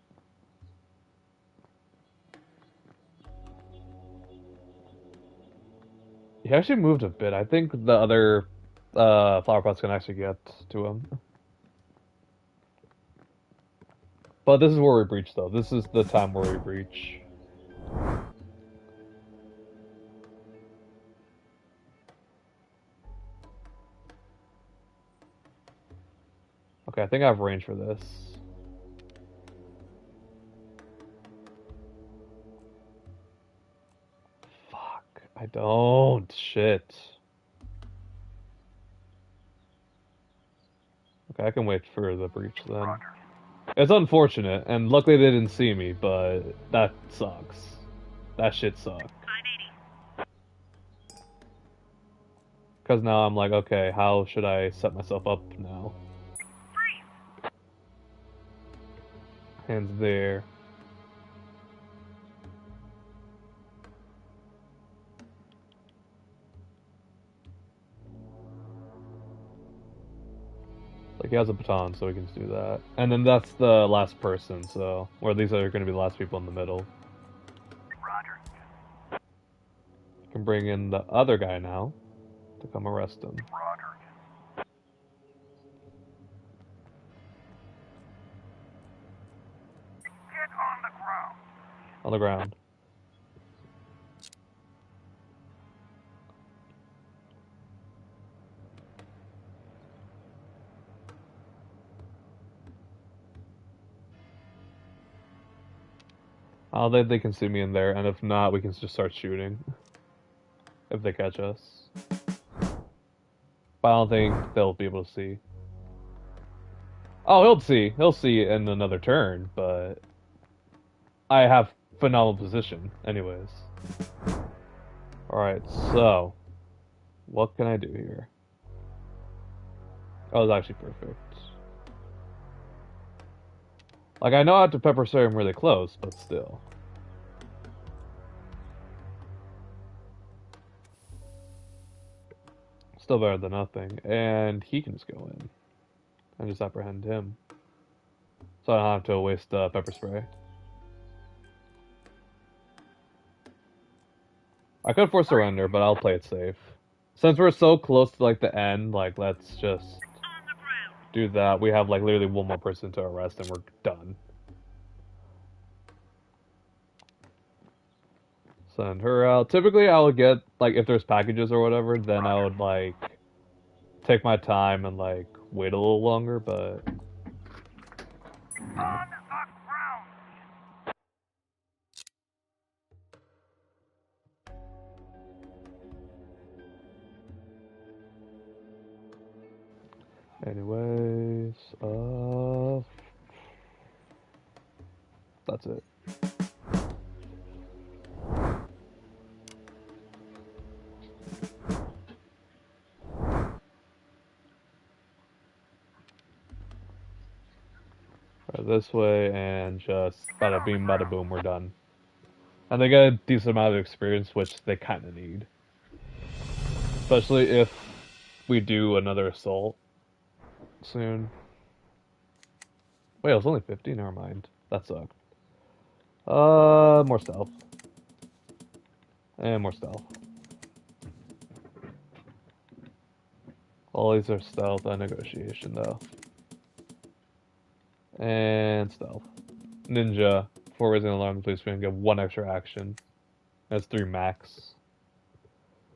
[SPEAKER 1] He actually moved a bit. I think the other flower pots can actually get to him. But this is where we breach, though. This is the time where we breach. Okay, I think I have range for this. Fuck, I don't. Shit. Okay, I can wait for the breach then. It's unfortunate, and luckily they didn't see me, but that sucks. That shit sucks. Because now I'm like, okay, how should I set myself up now? Hands there. Like, he has a baton, so we can just do that. And then that's the last person, so... Or these are going to be the last people in the middle.
[SPEAKER 5] Roger.
[SPEAKER 1] Can bring in the other guy now to come arrest him.
[SPEAKER 5] Roger. Get on the ground.
[SPEAKER 1] On the ground. I don't think they can see me in there, and if not, we can just start shooting. If they catch us. But I don't think they'll be able to see. Oh, he'll see. He'll see in another turn, but... I have phenomenal position, anyways. Alright, so... What can I do here? Oh, it's actually perfect. Like, I know how to pepper spray him really close, but still. Still better than nothing. And he can just go in. And just apprehend him. So I don't have to waste pepper spray. I could force surrender, but I'll play it safe. Since we're so close to, like, the end, like, let's just do that. We have, like, literally one more person to arrest and we're done. Send her out. Typically, I would get, like, if there's packages or whatever, then I would, like, take my time and, like, wait a little longer, but...
[SPEAKER 5] On the ground.
[SPEAKER 1] Anyways, that's it. This way, and just bada bing, bada boom, we're done. And they get a decent amount of experience, which they kind of need. Especially if we do another assault soon. Wait, it was only 50? Never mind. That sucked. More stealth. And more stealth. All these are stealth and negotiation, though. And stealth. Ninja. Before raising an alarm, please we can get 1 extra action. That's 3 max.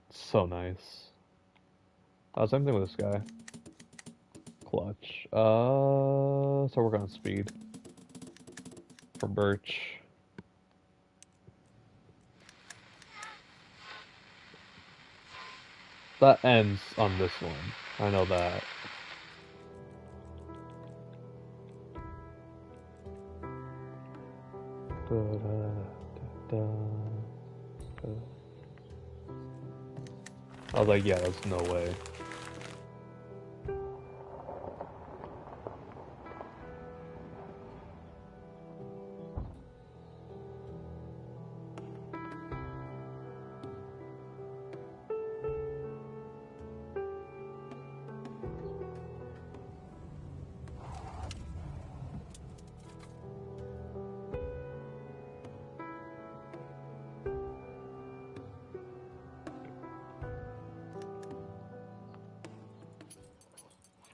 [SPEAKER 1] So nice. Same thing with this guy. Clutch. So work on speed. For Birch. That ends on this one. I know that. I was like, yeah, there's no way.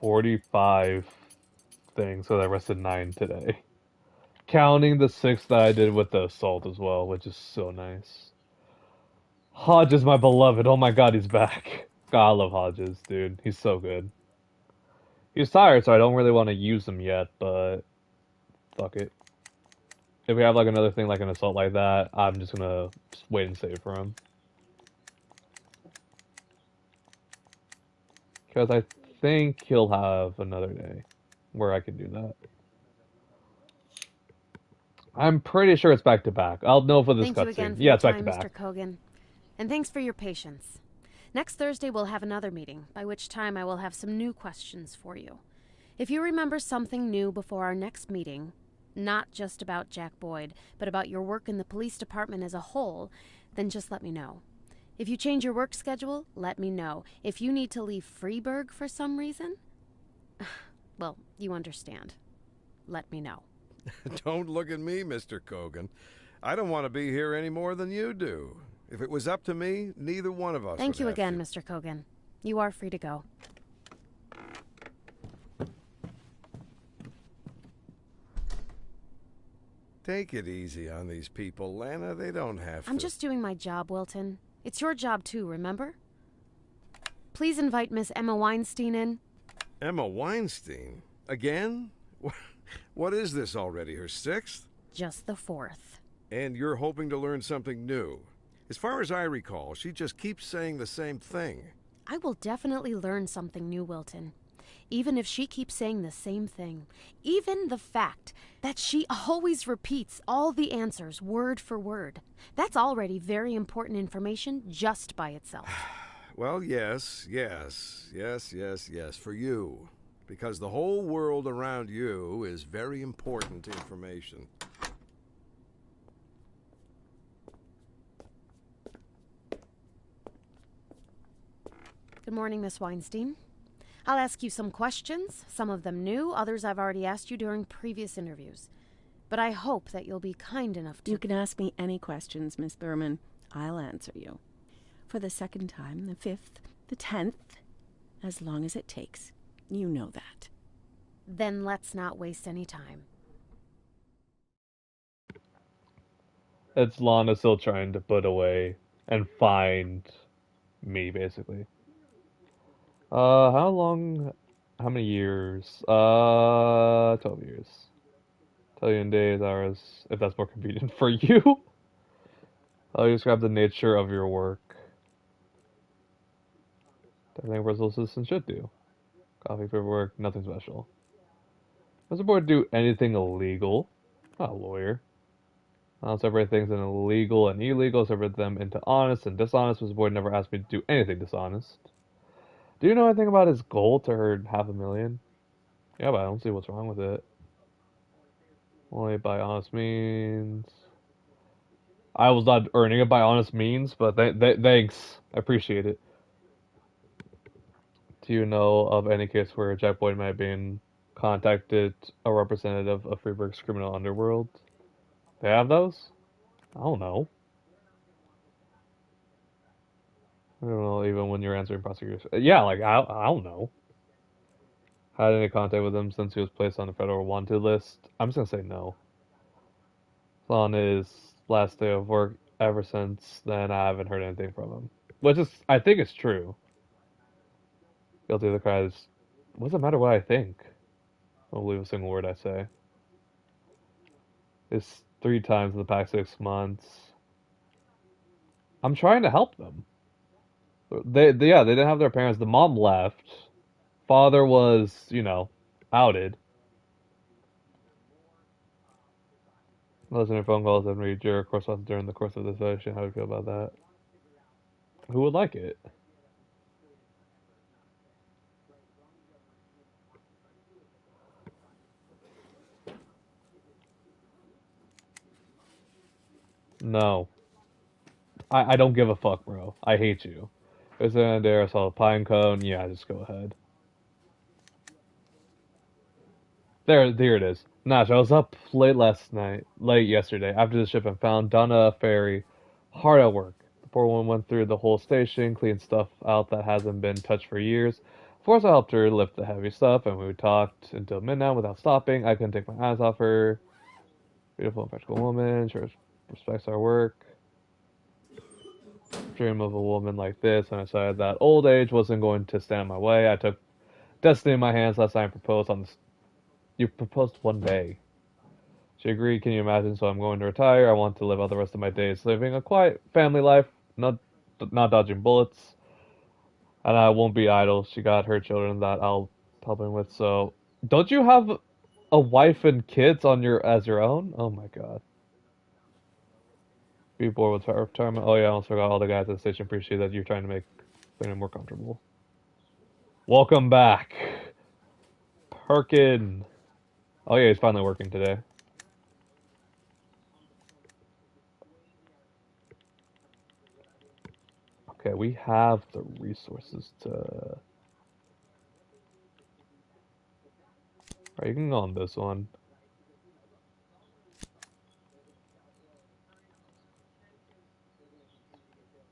[SPEAKER 1] $45 things, so I rested 9 today. Counting the 6 that I did with the assault as well, which is so nice. Hodges, my beloved. Oh my god, he's back. God, I love Hodges, dude. He's so good. He's tired, so I don't really want to use him yet, but fuck it. If we have like another thing like an assault like that, I'm just gonna wait and save for him. Because I think he'll have another day where I can do that. I'm pretty sure it's back to back. I'll know for this
[SPEAKER 7] cutscene. Thank you again for
[SPEAKER 1] yeah,
[SPEAKER 7] your
[SPEAKER 1] it's back
[SPEAKER 7] time,
[SPEAKER 1] to back.
[SPEAKER 7] Mr. Kogan. And thanks for your patience. Next Thursday we'll have another meeting, by which time I will have some new questions for you. If you remember something new before our next meeting, not just about Jack Boyd, but about your work in the police department as a whole, then just let me know. If you change your work schedule, let me know. If you need to leave Freeburg for some reason, well, you understand. Let me know.
[SPEAKER 8] Don't look at me, Mr. Kogan. I don't want to be here any more than you do. If it was up to me, neither one of us
[SPEAKER 7] Thank you
[SPEAKER 8] would have
[SPEAKER 7] again,
[SPEAKER 8] to.
[SPEAKER 7] Mr. Kogan. You are free to go.
[SPEAKER 8] Take it easy on these people, Lana. They don't have to.
[SPEAKER 7] I'm just doing my job, Wilton. It's your job too, remember? Please invite Miss Emma Weinstein in.
[SPEAKER 8] Emma Weinstein? Again? What is this already, her 6th?
[SPEAKER 7] Just the 4th.
[SPEAKER 8] And you're hoping to learn something new. As far as I recall, she just keeps saying the same thing.
[SPEAKER 7] I will definitely learn something new, Wilton. Even if she keeps saying the same thing. Even the fact that she always repeats all the answers word for word. That's already very important information just by itself.
[SPEAKER 8] Well, yes, for you. Because the whole world around you is very important information.
[SPEAKER 7] Good morning, Miss Weinstein. I'll ask you some questions, some of them new, others I've already asked you during previous interviews. But I hope that you'll be kind enough to...
[SPEAKER 9] You can ask me any questions, Miss Thurman. I'll answer you. For the 2nd time, the 5th, the 10th, as long as it takes. You know that.
[SPEAKER 7] Then let's not waste any time.
[SPEAKER 1] It's Lana still trying to put away and find me, basically. How many years? 12 years. Tell you in days, hours, if that's more convenient for you. I'll describe the nature of your work. Everything a Brazil citizen should do. Coffee, paperwork, nothing special. Does the board do anything illegal? Not a lawyer. I'll separate things into illegal and illegal, separate them into honest and dishonest, because the board never asked me to do anything dishonest. Do you know anything about his goal to earn $500,000? Yeah, but I don't see what's wrong with it. Only by honest means. I was not earning it by honest means, but thanks. I appreciate it. Do you know of any case where Jack Boyd might have been contacted a representative of Freeburg's criminal underworld? They have those? I don't know. I don't know, even when you're answering prosecutors. Yeah, like, I don't know. Had any contact with him since he was placed on the federal wanted list? I'm just gonna say no. On his last day of work, ever since then, I haven't heard anything from him. Which is, I think it's true. Guilty of the crimes. What does it matter what I think? I don't believe a single word I say. It's 3 times in the past 6 months. I'm trying to help them. They didn't have their parents. The mom left. Father was, outed. Listen to phone calls and read your correspondence during the course of the session. How do you feel about that? Who would like it? No. I don't give a fuck, bro. I hate you. Is there a pine cone? Yeah, just go ahead. There it is. Nash, I was up late yesterday, after the ship and found Donna Ferry hard at work. The poor woman went through the whole station, cleaned stuff out that hasn't been touched for years. Of course, I helped her lift the heavy stuff, and we talked until midnight without stopping. I couldn't take my eyes off her. Beautiful and practical woman. She respects our work. Dream of a woman like this, and I decided that old age wasn't going to stand in my way. I took destiny in my hands last night and proposed on this. You proposed one day. She agreed, can you imagine? So I'm going to retire. I want to live out the rest of my days living a quiet family life, not dodging bullets. And I won't be idle. She got her children that I'll help him with. So, don't you have a wife and kids as your own? Oh my god. Be bored with her retirement. Oh yeah, I almost forgot all the guys at the station appreciate that you're trying to make it more comfortable. Welcome back, Perkin. Oh yeah, he's finally working today. Okay, we have the resources to... Alright, you can go on this one.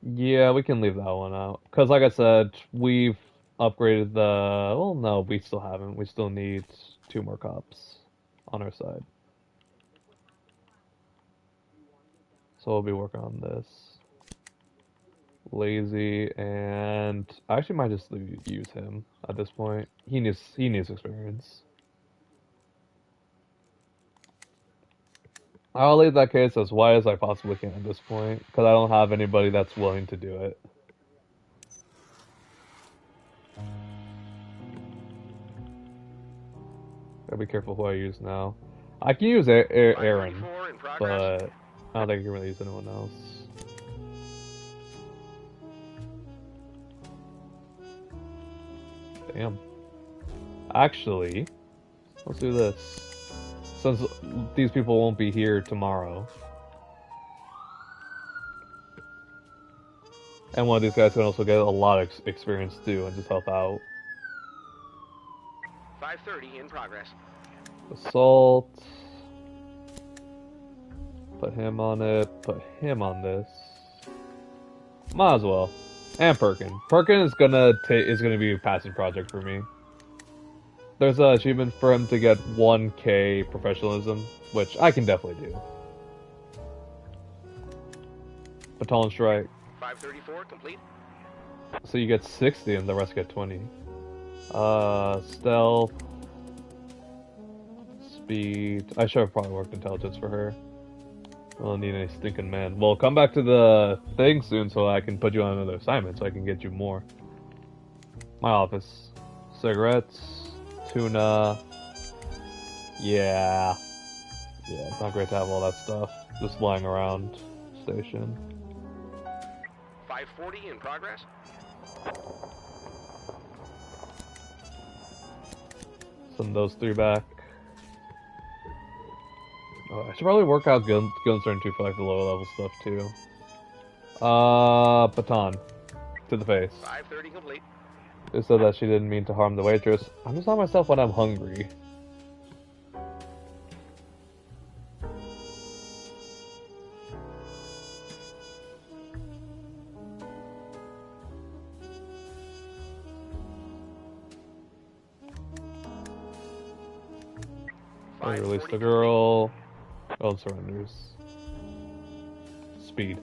[SPEAKER 1] Yeah, we can leave that one out. Because like I said, we've upgraded the... Well, no, we still haven't. We still need 2 more cops on our side. So we'll be working on this. Lazy, and I actually might just use him at this point. He needs experience. I'll leave that case as wide as I possibly can at this point, because I don't have anybody that's willing to do it. Gotta be careful who I use now. I can use Aaron, but I don't think I can really use anyone else. Damn. Actually, let's do this. Since these people won't be here tomorrow. And one of these guys can also get a lot of experience too and just help out.
[SPEAKER 10] 5:30 in progress.
[SPEAKER 1] Assault. Put him on it. Put him on this. Might as well. And Perkin. Perkin is gonna be a passing project for me. There's an achievement for him to get 1K professionalism, which I can definitely do. Baton Strike.
[SPEAKER 10] 534 complete.
[SPEAKER 1] So you get 60 and the rest get 20. Stealth. Speed. I should have probably worked intelligence for her. I don't need any stinking man. Well, come back to the thing soon so I can put you on another assignment so I can get you more. My office. cigarettes, tuna. Yeah. Yeah, it's not great to have all that stuff just lying around station.
[SPEAKER 10] 540 in progress.
[SPEAKER 1] Send those 3 back. Oh, I should probably work out gun turn 2 for like the lower level stuff too. Baton. To the face.
[SPEAKER 10] 530 complete.
[SPEAKER 1] Who said that she didn't mean to harm the waitress? I'm just on myself when I'm hungry. I release the girl. Oh, surrenders. Speed.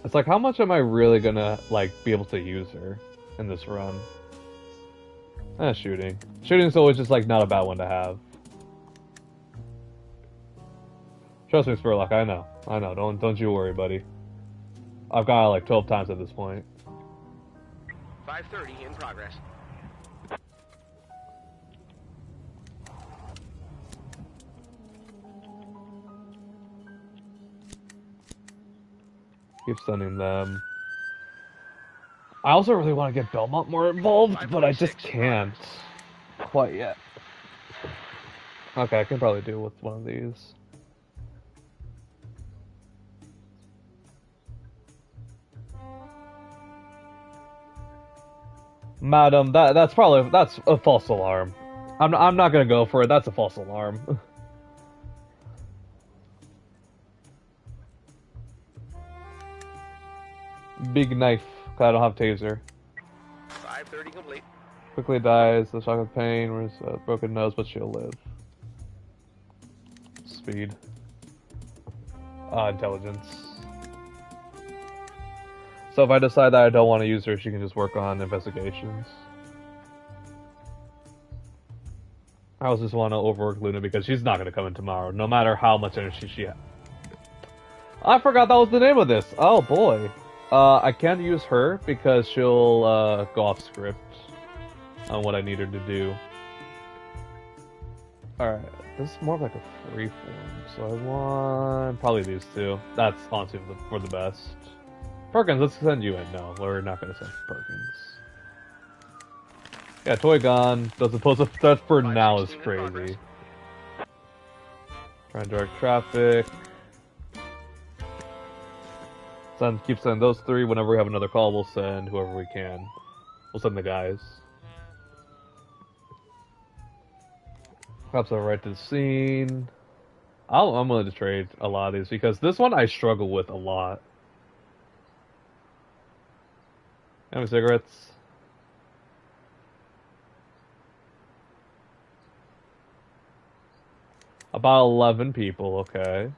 [SPEAKER 1] It's like, how much am I really gonna, like, be able to use her in this run? Shooting. Shooting's always just, like, not a bad one to have. Trust me, Spurlock, I know. I know, don't you worry, buddy. I've got it, like, 12 times at this point.
[SPEAKER 10] 530 in progress.
[SPEAKER 1] Keep sending them. I also really want to get Belmont more involved, but I just can't quite yet. Okay, I can probably do with one of these. Madam, that's a false alarm. I'm not gonna go for it. That's a false alarm. Big knife. I don't have taser.
[SPEAKER 10] 530 complete.
[SPEAKER 1] Quickly dies. The shock of pain. Where's a broken nose, but she'll live. Speed. Intelligence. So if I decide that I don't want to use her, she can just work on investigations. I also just want to overwork Luna because she's not going to come in tomorrow, no matter how much energy she has. I forgot that was the name of this. Oh boy. I can't use her because she'll go off script on what I need her to do. Alright, this is more of like a free form, so I want probably these two. That's honestly for the best. Perkins, let's send you in. No, we're not going to send Perkins. Yeah, toy gun. Doesn't pose a threat for now is crazy. Trying to direct traffic. Keep sending those 3. Whenever we have another call, we'll send whoever we can. We'll send the guys. Perhaps I'll right to the scene. I'm willing to trade a lot of these because this one I struggle with a lot. How many cigarettes? About 11 people, okay.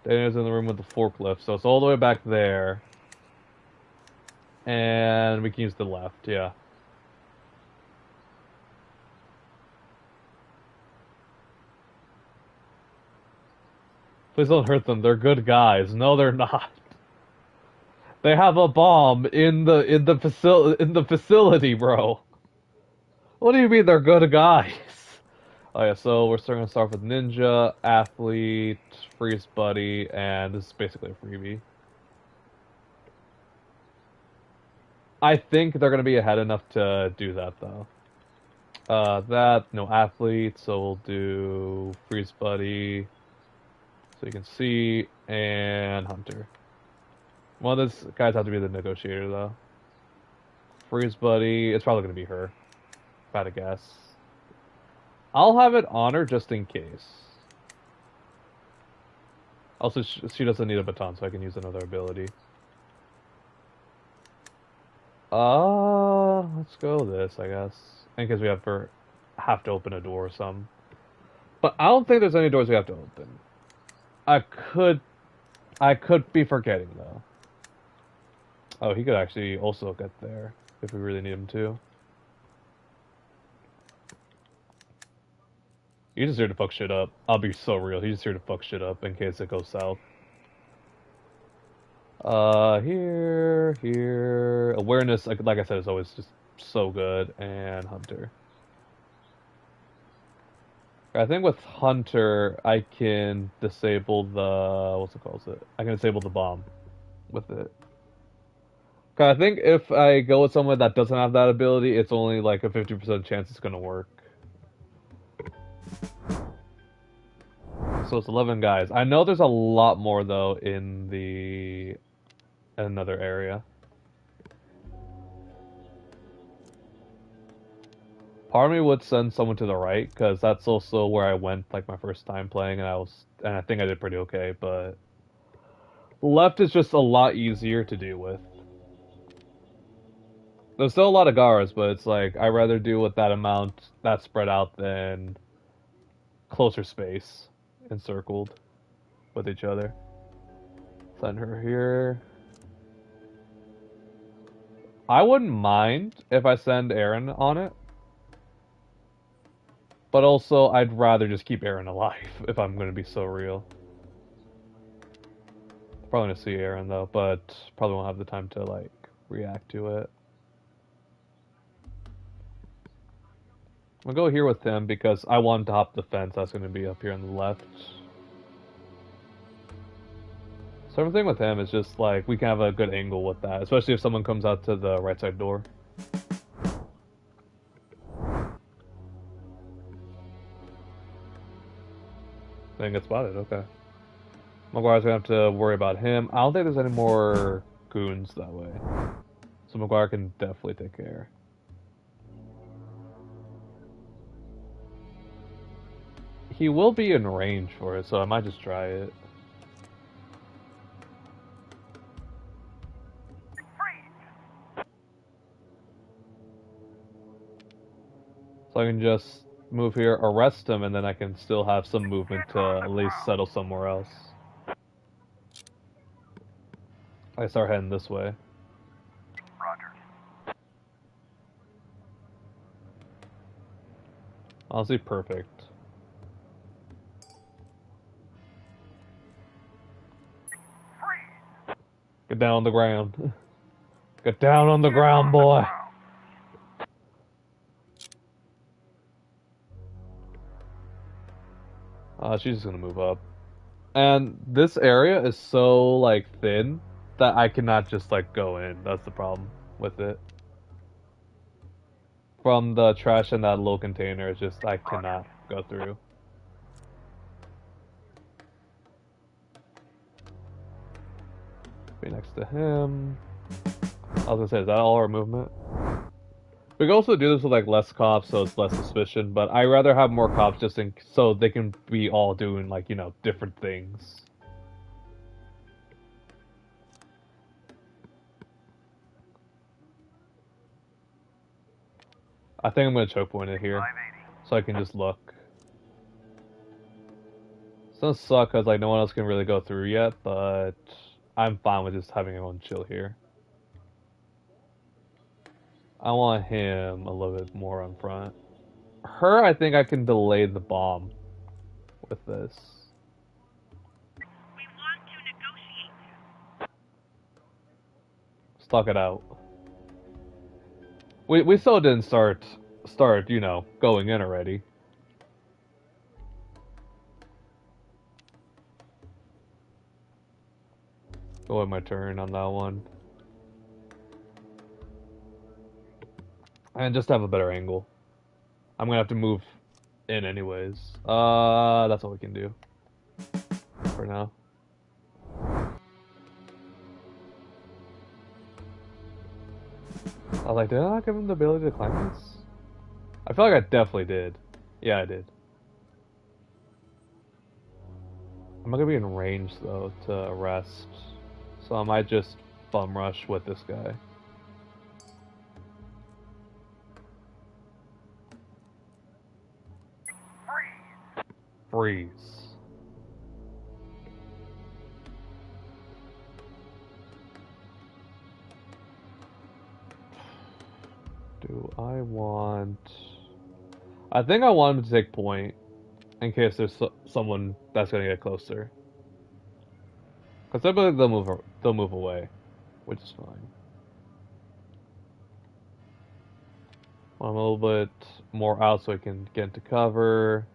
[SPEAKER 1] Daniel's in the room with the forklift, so it's all the way back there. And we can use the left, yeah. Please don't hurt them, they're good guys. No, they're not. They have a bomb in the facility, bro. What do you mean they're good guys? Oh yeah, so we're going to start with Ninja, Athlete, Freeze Buddy, and this is basically a freebie. I think they're going to be ahead enough to do that, though. No Athlete, so we'll do Freeze Buddy, so you can see, and Hunter. One of these guys have to be the negotiator, though. Freeze Buddy, it's probably going to be her, if I had to guess. I'll have it on her just in case. Also, she doesn't need a baton, so I can use another ability. Let's go with this, I guess. In case we have to open a door or something. But I don't think there's any doors we have to open. I could be forgetting, though. Oh, he could actually also get there, if we really need him to. He's just here to fuck shit up. I'll be so real. He's just here to fuck shit up in case it goes south. Here. Awareness, like I said, is always just so good. And Hunter. I think with Hunter, I can disable the... What's it called? I can disable the bomb with it. I think if I go with someone that doesn't have that ability, it's only like a 50% chance it's gonna work. So it's 11 guys. I know there's a lot more though in another area. Part of me would send someone to the right because that's also where I went like my first time playing, and I think I did pretty okay. But left is just a lot easier to deal with. There's still a lot of Garas, but it's like I'd rather deal with that amount that's spread out than closer space encircled with each other. Send her here. I wouldn't mind if I send Aaron on it. But also, I'd rather just keep Aaron alive, if I'm going to be so real. Probably going to see Aaron, though, but probably won't have the time to, like, react to it. I'll go here with him, because I want to hop the fence. That's going to be up here on the left. So everything with him is just, like, we can have a good angle with that, especially if someone comes out to the right side door. Didn't get spotted, okay. Maguire's gonna have to worry about him. I don't think there's any more goons that way. So Maguire can definitely take care. He will be in range for it, so I might just try it. So I can just move here, arrest him, and then I can still have some movement to at least settle somewhere else. I start heading this way.
[SPEAKER 5] Roger.
[SPEAKER 1] Honestly, perfect.
[SPEAKER 5] Freeze!
[SPEAKER 1] Get down on the ground. Get down on the ground, boy. She's just gonna move up. And this area is so, like, thin that I cannot just, like, go in. That's the problem with it. From the trash in that little container, it's just, I cannot go through. Be next to him. I was gonna say, is that all our movement? We can also do this with like less cops, so it's less suspicion. But I rather have more cops just so they can be all doing like, you know, different things. I think I'm gonna choke point it here, so I can just look. It's gonna suck because like no one else can really go through yet, but I'm fine with just having everyone chill here. I want him a little bit more on front. Her, I think I can delay the bomb with this.
[SPEAKER 5] We want to negotiate.
[SPEAKER 1] Stock it out. We still didn't start, you know, going in already. Go with my turn on that one. And just have a better angle. I'm gonna have to move in anyways. That's all we can do for now. I was like, did I not give him the ability to climb this? I feel like I definitely did. Yeah, I did. I'm not gonna be in range though to arrest, so I might just bum rush with this guy. Freeze. Do I want... I think I want him to take point. in case there's someone that's gonna get closer. Because I believe they'll move away, which is fine. Want a little bit more out so he can get into cover.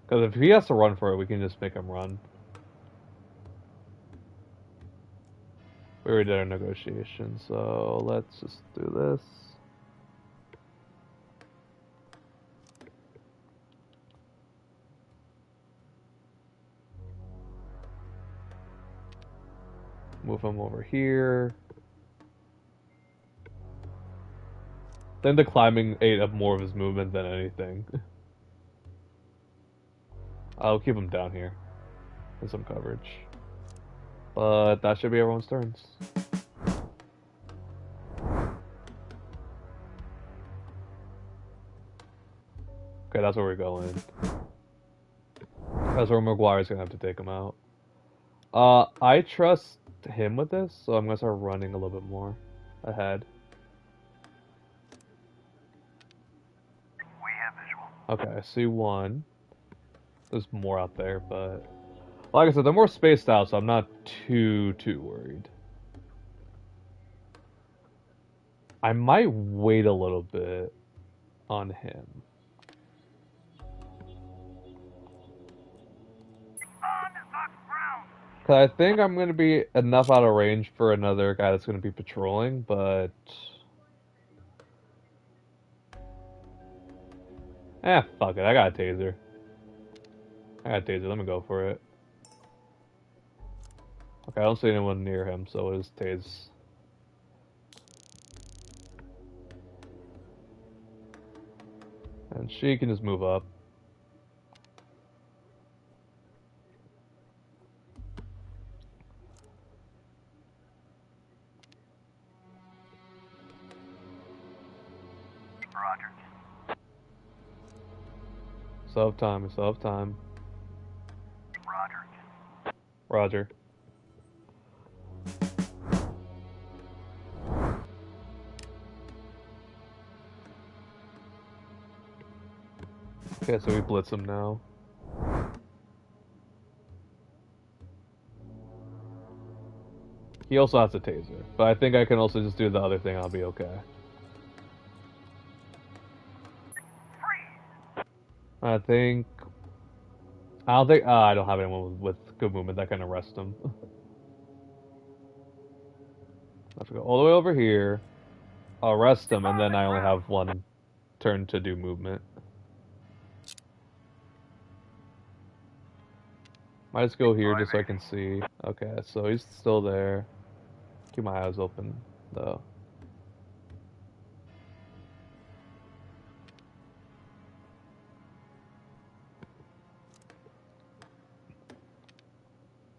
[SPEAKER 1] Because if he has to run for it, we can just make him run. We already did our negotiation, so let's just do this. Move him over here. Then the climbing ate up more of his movement than anything. I'll keep him down here in some coverage. But that should be everyone's turns. Okay, that's where we're going. That's where Maguire's gonna have to take him out. I trust him with this, so I'm gonna start running a little bit more ahead.
[SPEAKER 5] We have visual.
[SPEAKER 1] Okay, I see one. There's more out there, but like I said, they're more spaced out, so I'm not too worried. I might wait a little bit on him. Cause I think I'm gonna be enough out of range for another guy that's gonna be patrolling, but fuck it. I got a taser. Let me go for it. Okay, I don't see anyone near him, so it is tase. And she can just move up.
[SPEAKER 5] Roger.
[SPEAKER 1] Still have time.
[SPEAKER 5] Roger.
[SPEAKER 1] Roger. Okay, so we blitz him now. He also has a taser, but I think I can also just do the other thing. I'll be okay. I don't think. I don't have anyone with good movement that can arrest him. I have to go all the way over here, arrest him, and then I only have one turn to do movement. Might just go here just so I can see. Okay, so he's still there. Keep my eyes open, though.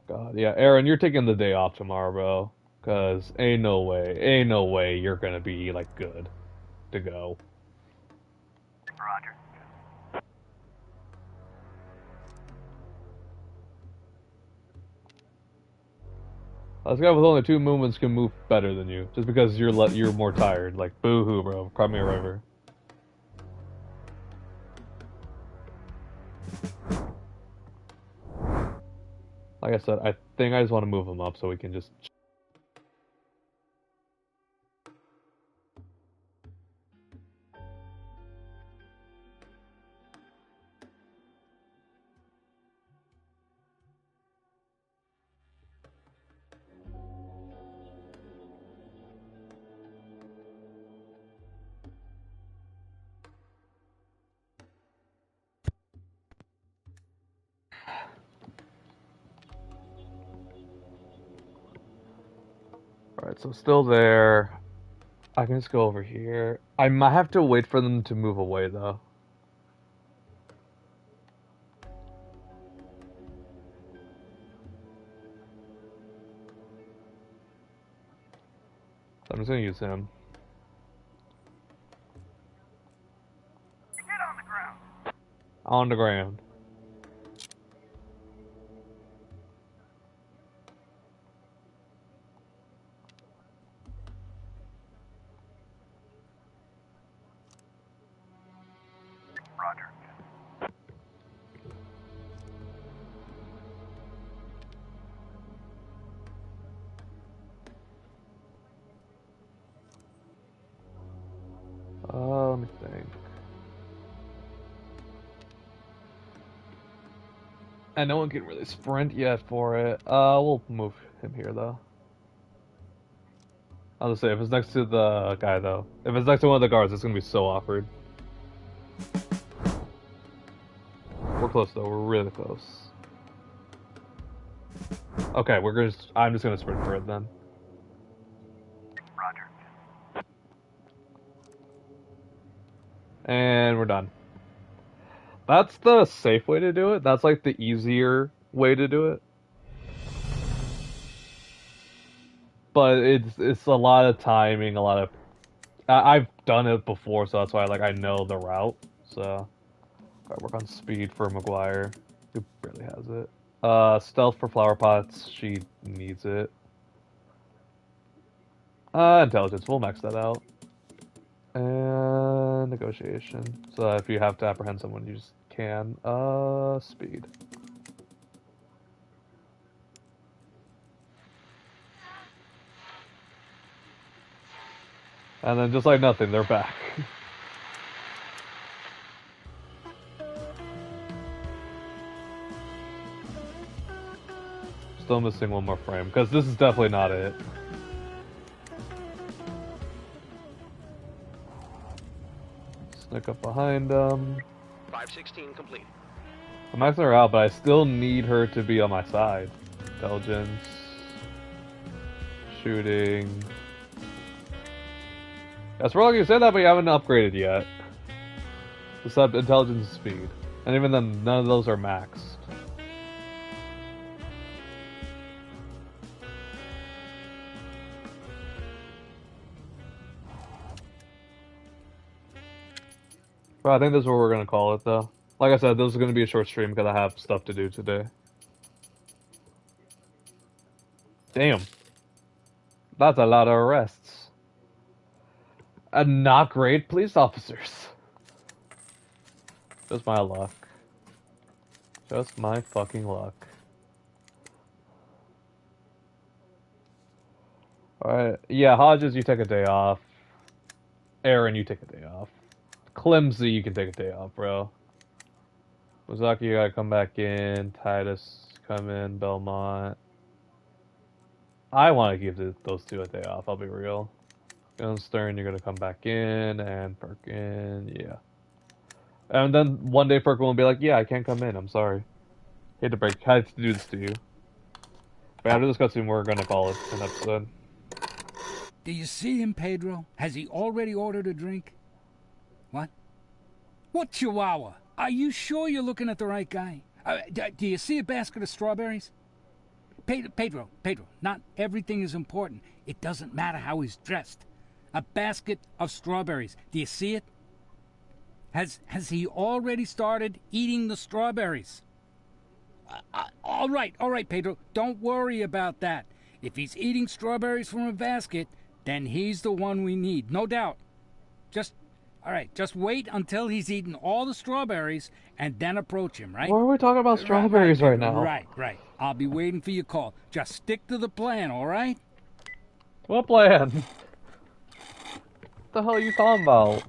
[SPEAKER 1] God, yeah, Aaron, you're taking the day off tomorrow, bro. Cause ain't no way you're gonna be like good to go.
[SPEAKER 5] Roger.
[SPEAKER 1] This guy with only 2 movements can move better than you, just because you're more tired. Like, boo-hoo, bro. Cry me a river. Like I said, I think I just want to move him up so we can just... Alright, so still there. I can just go over here. I might have to wait for them to move away, though. I'm just gonna use him.
[SPEAKER 5] Get on the ground.
[SPEAKER 1] On the ground.
[SPEAKER 5] Roger.
[SPEAKER 1] And no one can really sprint yet for it. We'll move him here, though. I'll just say, if it's next to the guy, though. If it's next to one of the guards, it's gonna be so awkward. We're close, though. We're really close. Okay, I'm just gonna sprint for it, then.
[SPEAKER 5] Roger.
[SPEAKER 1] And we're done. That's the safe way to do it. That's like the easier way to do it. But it's a lot of timing, a lot of... I've done it before, so that's why I know the route. So, gotta work on speed for McGuire, who barely has it. Stealth for Flower Pots, she needs it. Intelligence, we'll max that out. And negotiation. So if you have to apprehend someone, you just can. Speed. And then just like nothing, they're back. Still missing one more frame, because this is definitely not it. Sneak up behind them.
[SPEAKER 10] 516 complete.
[SPEAKER 1] I'm maxing her out, but I still need her to be on my side. Intelligence. Shooting. That's wrong you said that, but you haven't upgraded yet. Except intelligence and speed. And even then, none of those are maxed. Well, I think this is what we're gonna call it, though. Like I said, this is gonna be a short stream because I have stuff to do today. Damn. That's a lot of arrests. And not great police officers. Just my luck. Just my fucking luck. Alright. Yeah, Hodges, you take a day off. Aaron, you take a day off. Clemsy, you can take a day off, bro. Wazaki, you gotta come back in. Titus, come in. Belmont. I want to give those two a day off, I'll be real. Stern, you're gonna come back in. And Perkin, yeah. And then one day Perkin will be like, yeah, I can't come in, I'm sorry. Hate to break, had to do this to you. But after this cutscene, we're gonna call it an episode.
[SPEAKER 11] Do you see him, Pedro? Has he already ordered a drink? What? What chihuahua? Are you sure you're looking at the right guy? Do you see a basket of strawberries? Pedro, not everything is important. It doesn't matter how he's dressed. A basket of strawberries. Do you see it? Has he already started eating the strawberries? All right, Pedro. Don't worry about that. If he's eating strawberries from a basket, then he's the one we need, no doubt. Just wait until he's eaten all the strawberries and then approach him, right?
[SPEAKER 1] Why are we talking about strawberries right now?
[SPEAKER 11] Right. I'll be waiting for your call. Just stick to the plan, all right?
[SPEAKER 1] What plan? What the hell are you talking about?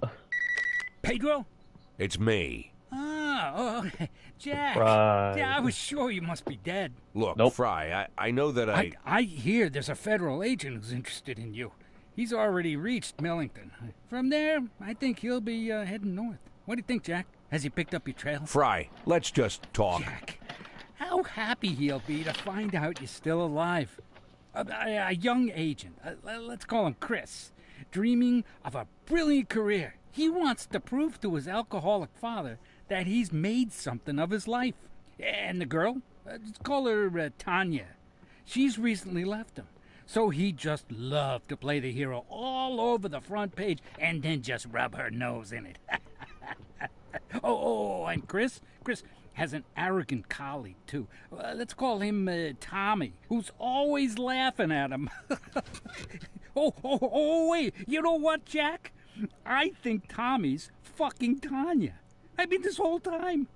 [SPEAKER 11] Pedro?
[SPEAKER 2] It's me.
[SPEAKER 11] Oh, Jack.
[SPEAKER 1] Right.
[SPEAKER 11] Yeah, I was sure you must be dead.
[SPEAKER 2] Look, Fry, I know that
[SPEAKER 11] I hear there's a federal agent who's interested in you. He's already reached Millington. From there, I think he'll be heading north. What do you think, Jack? Has he picked up your trail?
[SPEAKER 2] Fry, let's just talk.
[SPEAKER 11] Jack, how happy he'll be to find out you're still alive. A young agent, let's call him Chris, dreaming of a brilliant career. He wants to prove to his alcoholic father that he's made something of his life. And the girl, let's call her Tanya. She's recently left him. So he'd just love to play the hero all over the front page and then just rub her nose in it. And Chris has an arrogant colleague, too. Let's call him Tommy, who's always laughing at him. Wait, you know what, Jack? I think Tommy's fucking Tanya. I mean, this whole time.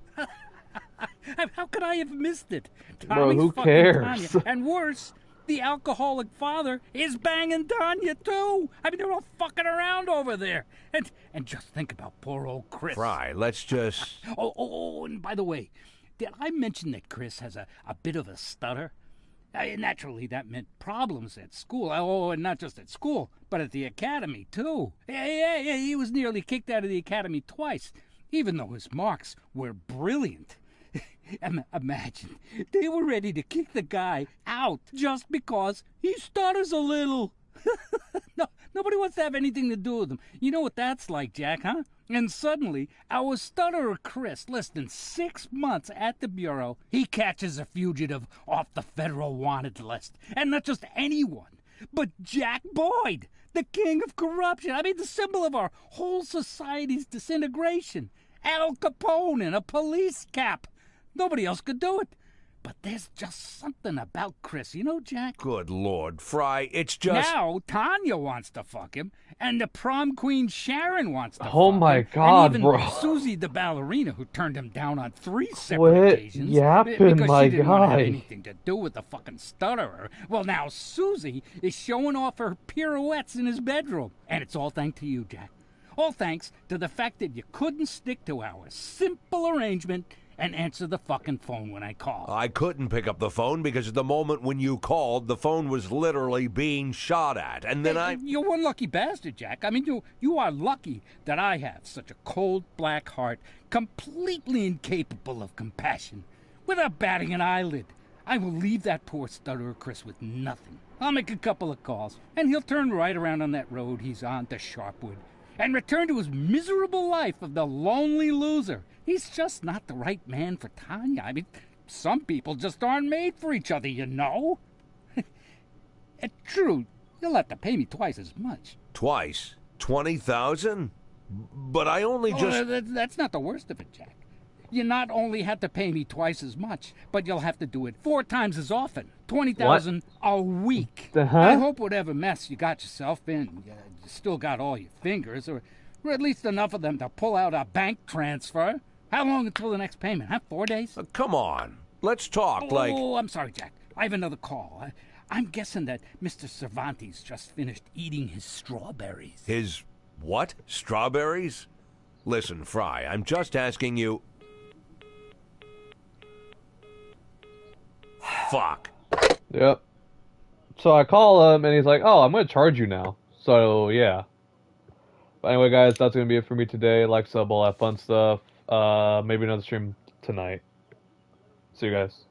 [SPEAKER 11] How could I have missed it?
[SPEAKER 1] Bro,
[SPEAKER 11] Tommy's
[SPEAKER 1] who
[SPEAKER 11] fucking
[SPEAKER 1] cares?
[SPEAKER 11] Tanya. And worse, the alcoholic father is banging Tanya, too. I mean, they're all fucking around over there. And just think about poor old Chris.
[SPEAKER 2] Fry, let's just...
[SPEAKER 11] And by the way, did I mention that Chris has a bit of a stutter? Naturally, that meant problems at school. Oh, and not just at school, but at the academy, too. Yeah, he was nearly kicked out of the academy twice, even though his marks were brilliant. Imagine, they were ready to kick the guy out just because he stutters a little. No, nobody wants to have anything to do with him. You know what that's like, Jack, huh? And suddenly, our stutterer Chris, less than 6 months at the Bureau, he catches a fugitive off the federal wanted list. And not just anyone, but Jack Boyd, the king of corruption. I mean, the symbol of our whole society's disintegration. Al Capone in a police cap. Nobody else could do it. But there's just something about Chris, you know, Jack?
[SPEAKER 2] Good Lord, Fry, it's just...
[SPEAKER 11] Now, Tanya wants to fuck him, and the prom queen Sharon wants to fuck him.
[SPEAKER 1] Oh my God,
[SPEAKER 11] and even
[SPEAKER 1] bro.
[SPEAKER 11] Susie the ballerina, who turned him down on 3 separate occasions.
[SPEAKER 1] Yapping,
[SPEAKER 11] because
[SPEAKER 1] my
[SPEAKER 11] she didn't want to have
[SPEAKER 1] guy.
[SPEAKER 11] anything to do with the fucking stutterer. Well, now Susie is showing off her pirouettes in his bedroom. And it's all thanks to you, Jack. All thanks to the fact that you couldn't stick to our simple arrangement and answer the fucking phone when I called.
[SPEAKER 2] I couldn't pick up the phone because at the moment when you called, the phone was literally being shot at. And then
[SPEAKER 11] You're one lucky bastard, Jack. I mean, you are lucky that I have such a cold, black heart, completely incapable of compassion. Without batting an eyelid, I will leave that poor stutterer Chris with nothing. I'll make a couple of calls, and he'll turn right around on that road he's on to Sharpwood and return to his miserable life of the lonely loser. He's just not the right man for Tanya. I mean, some people just aren't made for each other, you know. True, you'll have to pay me twice as much.
[SPEAKER 2] Twice? 20,000? But I only just...
[SPEAKER 11] That's not the worst of it, Jack. You not only have to pay me twice as much, but you'll have to do it 4 times as often. 20,000 a week. I hope whatever mess you got yourself in, you still got all your fingers, or at least enough of them to pull out a bank transfer. How long until the next payment, huh? 4 days?
[SPEAKER 2] Come on. Let's talk like...
[SPEAKER 11] Oh, I'm sorry, Jack. I have another call. I'm guessing that Mr. Cervantes just finished eating his strawberries.
[SPEAKER 2] His what? Strawberries? Listen, Fry, I'm just asking you... Fuck.
[SPEAKER 1] Yep. So I call him, and he's like, oh, I'm going to charge you now. So, yeah. But anyway, guys, that's going to be it for me today. Like, sub, all that fun stuff. Maybe another stream tonight. See you guys.